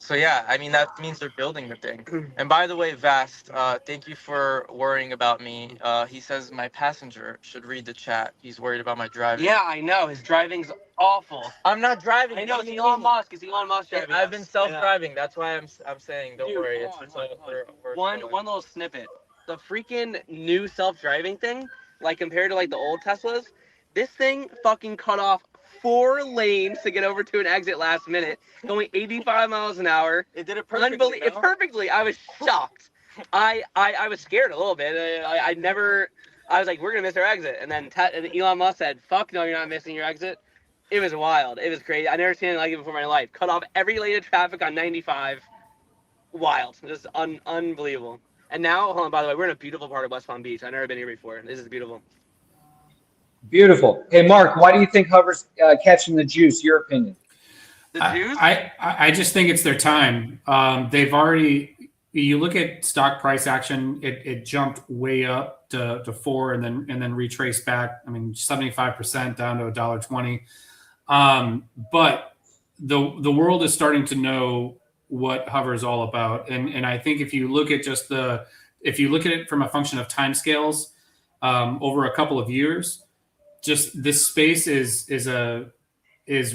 So yeah, I mean, that means they're building the thing. And by the way, Vast, thank you for worrying about me. He says my passenger should read the chat. He's worried about my driving. Yeah, I know. His driving's awful. I'm not driving. I know, it's Elon Musk. It's Elon Musk driving. I've been self-driving. That's why I'm saying, don't worry. It's one little snippet. The freaking new self-driving thing, like compared to like the old Teslas, this thing fucking cut off 4 lanes to get over to an exit last minute, going 85 miles an hour. It did it perfectly. Perfectly. I was shocked. I was scared a little bit. I was like, we're gonna miss our exit, and then Elon Musk said, "Fuck no, you're not missing your exit." It was wild. It was crazy. I never seen anything like it before in my life. Cut off every lane of traffic on 95. Wild. Just unbelievable. And now, hold on. By the way, we're in a beautiful part of West Palm Beach. I've never been here before. This is beautiful. Beautiful. Hey, Mark, why do you think HOVR's catching the juice? Your opinion? The juice? I just think it's their time. They've already. You look at stock price action; it jumped way up to 4, and then retraced back. I mean, 75% down to $1.20. But the world is starting to know what HOVR is all about, and I think if you look at it from a function of timescales over a couple of years. Just this space is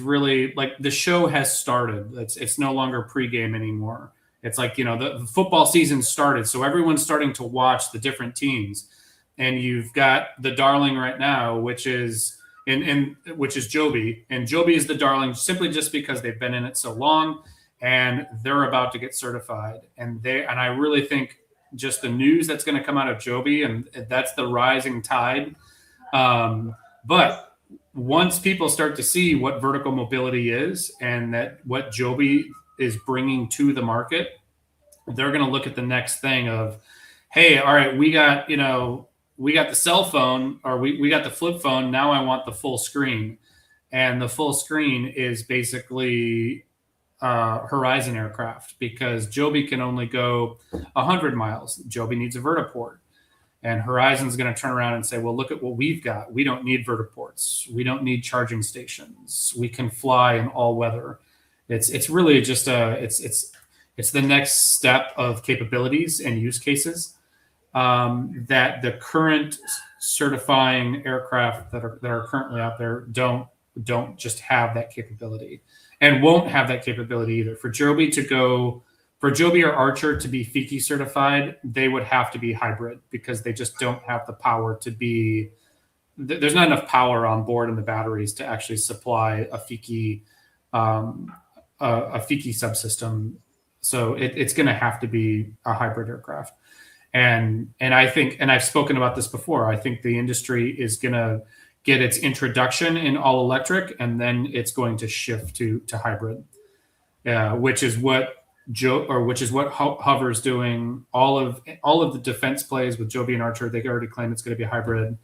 really like the show has started. It's no longer pregame anymore. It's like, the football season started. So everyone's starting to watch the different teams, and you've got the darling right now, which is Joby, and Joby is the darling simply just because they've been in it so long and they're about to get certified. And I really think just the news that's going to come out of Joby, and that's the rising tide. But once people start to see what vertical mobility is and that what Joby is bringing to the market, they're going to look at the next thing of, hey, all right, we got the cell phone, or we got the flip phone. Now I want the full screen. And the full screen is basically Horizon aircraft because Joby can only go 100 miles. Joby needs a vertiport. And Horizon's going to turn around and say, well, look at what we've got. We don't need vertiports. We don't need charging stations. We can fly in all weather. It's really just it's the next step of capabilities and use cases that the current certifying aircraft that are currently out there don't just have that capability and won't have that capability either. For Joby or Archer to be FIKI certified, they would have to be hybrid because they just don't have the power to be. There's not enough power on board in the batteries to actually supply a FIKI subsystem. So it's going to have to be a hybrid aircraft. And I think, and I've spoken about this before, I think the industry is going to get its introduction in all electric, and then it's going to shift to hybrid, which is what HOVR is doing. All of the defense plays with Joby and Archer, they already claim it's going to be hybrid.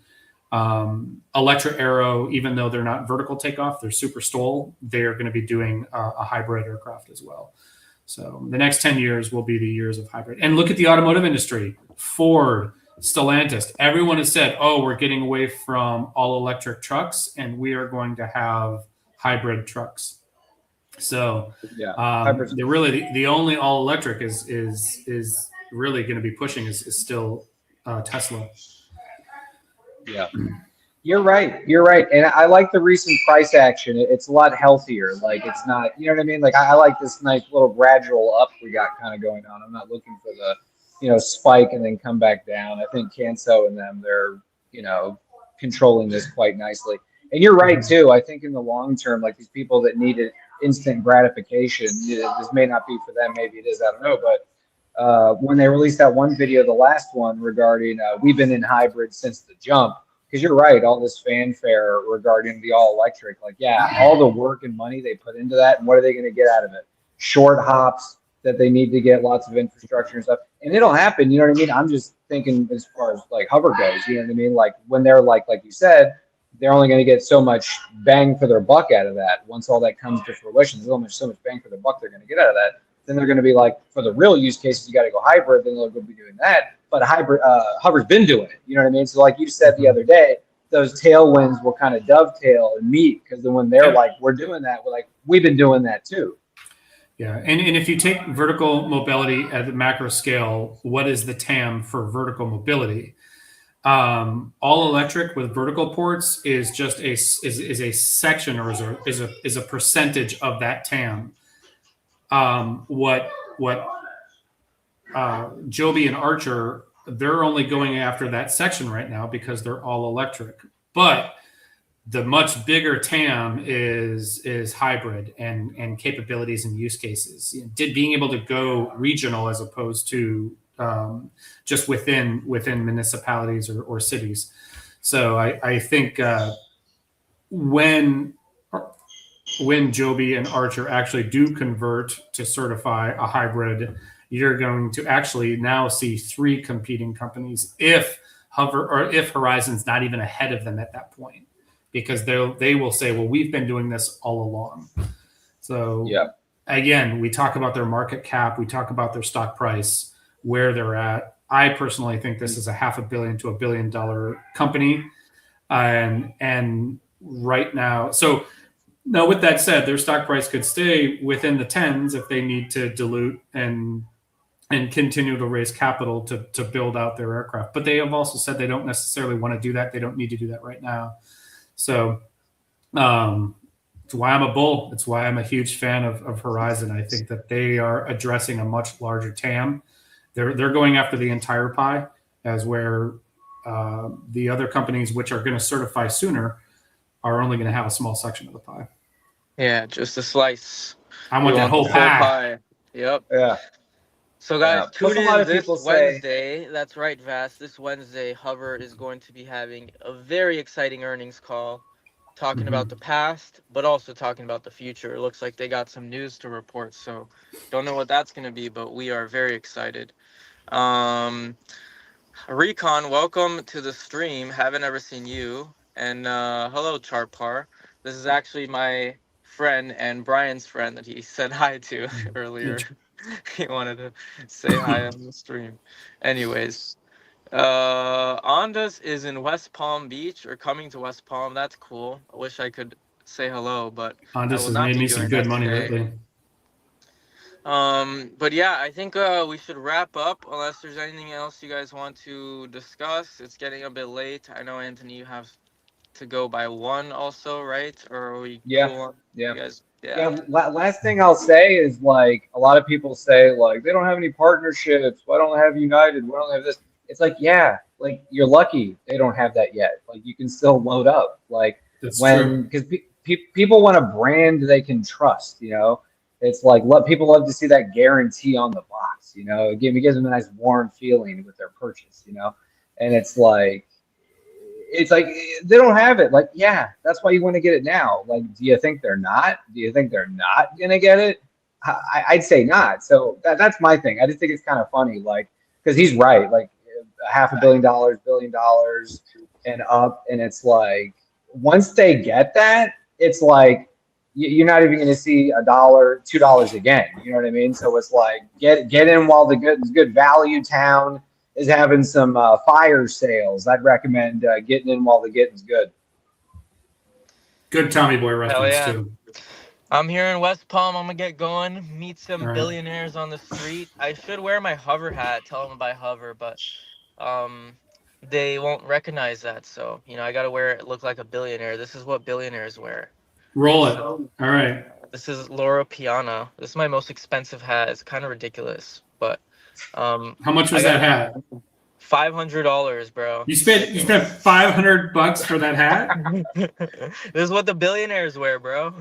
Electra Aero, even though they're not vertical takeoff, they're super STOL, they're going to be doing a hybrid aircraft as well. So the next 10 years will be the years of hybrid. And look at the automotive industry. Ford, Stellantis, everyone has said, oh, we're getting away from all electric trucks and we are going to have hybrid trucks. So the only all electric is really going to be pushing is still Tesla. Yeah, you're right. And I like the recent price action. It's a lot healthier. Like it's not, you know what I mean? Like I like this nice little gradual up we got kind of going on. I'm not looking for the, spike and then come back down. I think Canso and them, they're, controlling this quite nicely. And you're right too. I think in the long term, like these people that needed instant gratification, this may not be for them. Maybe it is. I don't know. But when they released that one video, the last one regarding we've been in hybrid since the jump, because you're right, all this fanfare regarding the all electric, like, yeah, all the work and money they put into that, and what are they going to get out of it? Short hops that they need to get, lots of infrastructure and stuff. And it'll happen, you know what I mean? I'm just thinking as far as like HOVR goes, you know what I mean? Like when they're like you said, they're only going to get so much bang for their buck out of that. Once all that comes to fruition, there's only so much bang for their buck they're going to get out of that. Then they're going to be like, for the real use cases, you got to go hybrid. Then they'll go be doing that. But hybrid, HOVR's been doing it. You know what I mean? So like you said the other day, those tailwinds will kind of dovetail and meet, because then when they're like, we're doing that, we're like, we've been doing that too. Yeah, and if you take vertical mobility at the macro scale, what is the TAM for vertical mobility? All electric with vertical ports is just a section, or is a percentage of that TAM. What Joby and Archer, they're only going after that section right now because they're all electric. But the much bigger TAM is hybrid and capabilities and use cases. Being able to go regional as opposed to just within municipalities or cities. So I think when Joby and Archer actually do convert to certify a hybrid, you're going to actually now see 3 competing companies if Horizon's not even ahead of them at that point, because they will say, well, we've been doing this all along. So again, we talk about their market cap, we talk about their stock price, where they're at. I personally think this is a $500 million to $1 billion company. And right now, so now with that said, their stock price could stay within the tens if they need to dilute and continue to raise capital to build out their aircraft. But they have also said they don't necessarily want to do that. They don't need to do that right now. So it's why I'm a bull. It's why I'm a huge fan of Horizon. I think that they are addressing a much larger TAM. They're going after the entire pie, as where the other companies, which are going to certify sooner, are only going to have a small section of the pie. Yeah, just a slice. I want that whole pie. Yep. Yeah. So guys, tune in this Wednesday. That's right, Vass. This Wednesday, HOVR is going to be having a very exciting earnings call, talking about the past, but also talking about the future. It looks like they got some news to report, so don't know what that's going to be, but we are very excited. Recon, welcome to the stream. Haven't ever seen you. And hello, Charpar. This is actually my friend and Brian's friend that he said hi to earlier. He wanted to say hi on the stream. Anyways, Ondas is in West Palm Beach or coming to West Palm. That's cool. I wish I could say hello, but I Ondas will has not made be me some doing good that money today. lately. But yeah, I think we should wrap up unless there's anything else you guys want to discuss. It's getting a bit late. I know, Anthony, you have to go by 1 also, right? Or are we Yeah, cool on yeah. you guys? Yeah, last thing I'll say is like a lot of people say like they don't have any partnerships. Why don't they have United? Why don't they have this? It's like, yeah, like you're lucky they don't have that yet. Like you can still load up. Like That's when true. because people want a brand they can trust. You know, it's like people love to see that guarantee on the box. You know, it gives them a nice warm feeling with their purchase. You know, and it's like they don't have it. Like, yeah, that's why you want to get it now. Like, do you think they're not? Do you think they're not gonna get it? I'd say not. So that's my thing. I just think it's kind of funny, like, because he's right. Like, $500 million, $1 billion, and up, and it's like once they get that, it's like you're not even gonna see $1, $2 again. You know what I mean? So it's like get in while the good value town is having some fire sales. I'd recommend getting in while the getting's good. Good Tommy Boy Hell reference yeah. too. I'm here in West Palm. I'm gonna get going, meet some All right. billionaires on the street. I should wear my hover hat, tell them to buy hover, but they won't recognize that. So, you know, I gotta wear it, look like a billionaire. This is what billionaires wear. Roll it. So, All right. this is Laura Piana. This is my most expensive hat. It's kind of ridiculous, but How much was that hat? $500, bro. You spent $500 for that hat? This is what the billionaires wear, bro.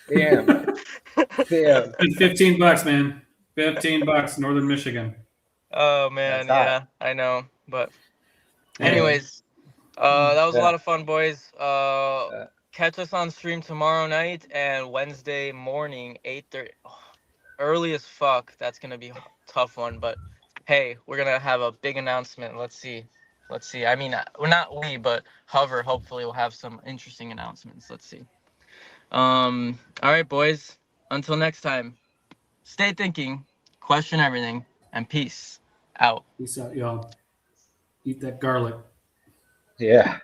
Damn. Damn. It's $15, man. $15, Northern Michigan. Oh man, That's yeah, hot. I know. But Hey. anyways, that was a Yeah. lot of fun, boys. Catch us on stream tomorrow night and Wednesday morning, 8:30. Early as fuck. That's gonna be a tough one, but hey, we're gonna have a big announcement. Let's see. I mean, we're not but Hover hopefully will have some interesting announcements. Let's see. All right, boys. Until next time, stay thinking, question everything, and peace out. Peace out, y'all. Eat that garlic. Yeah.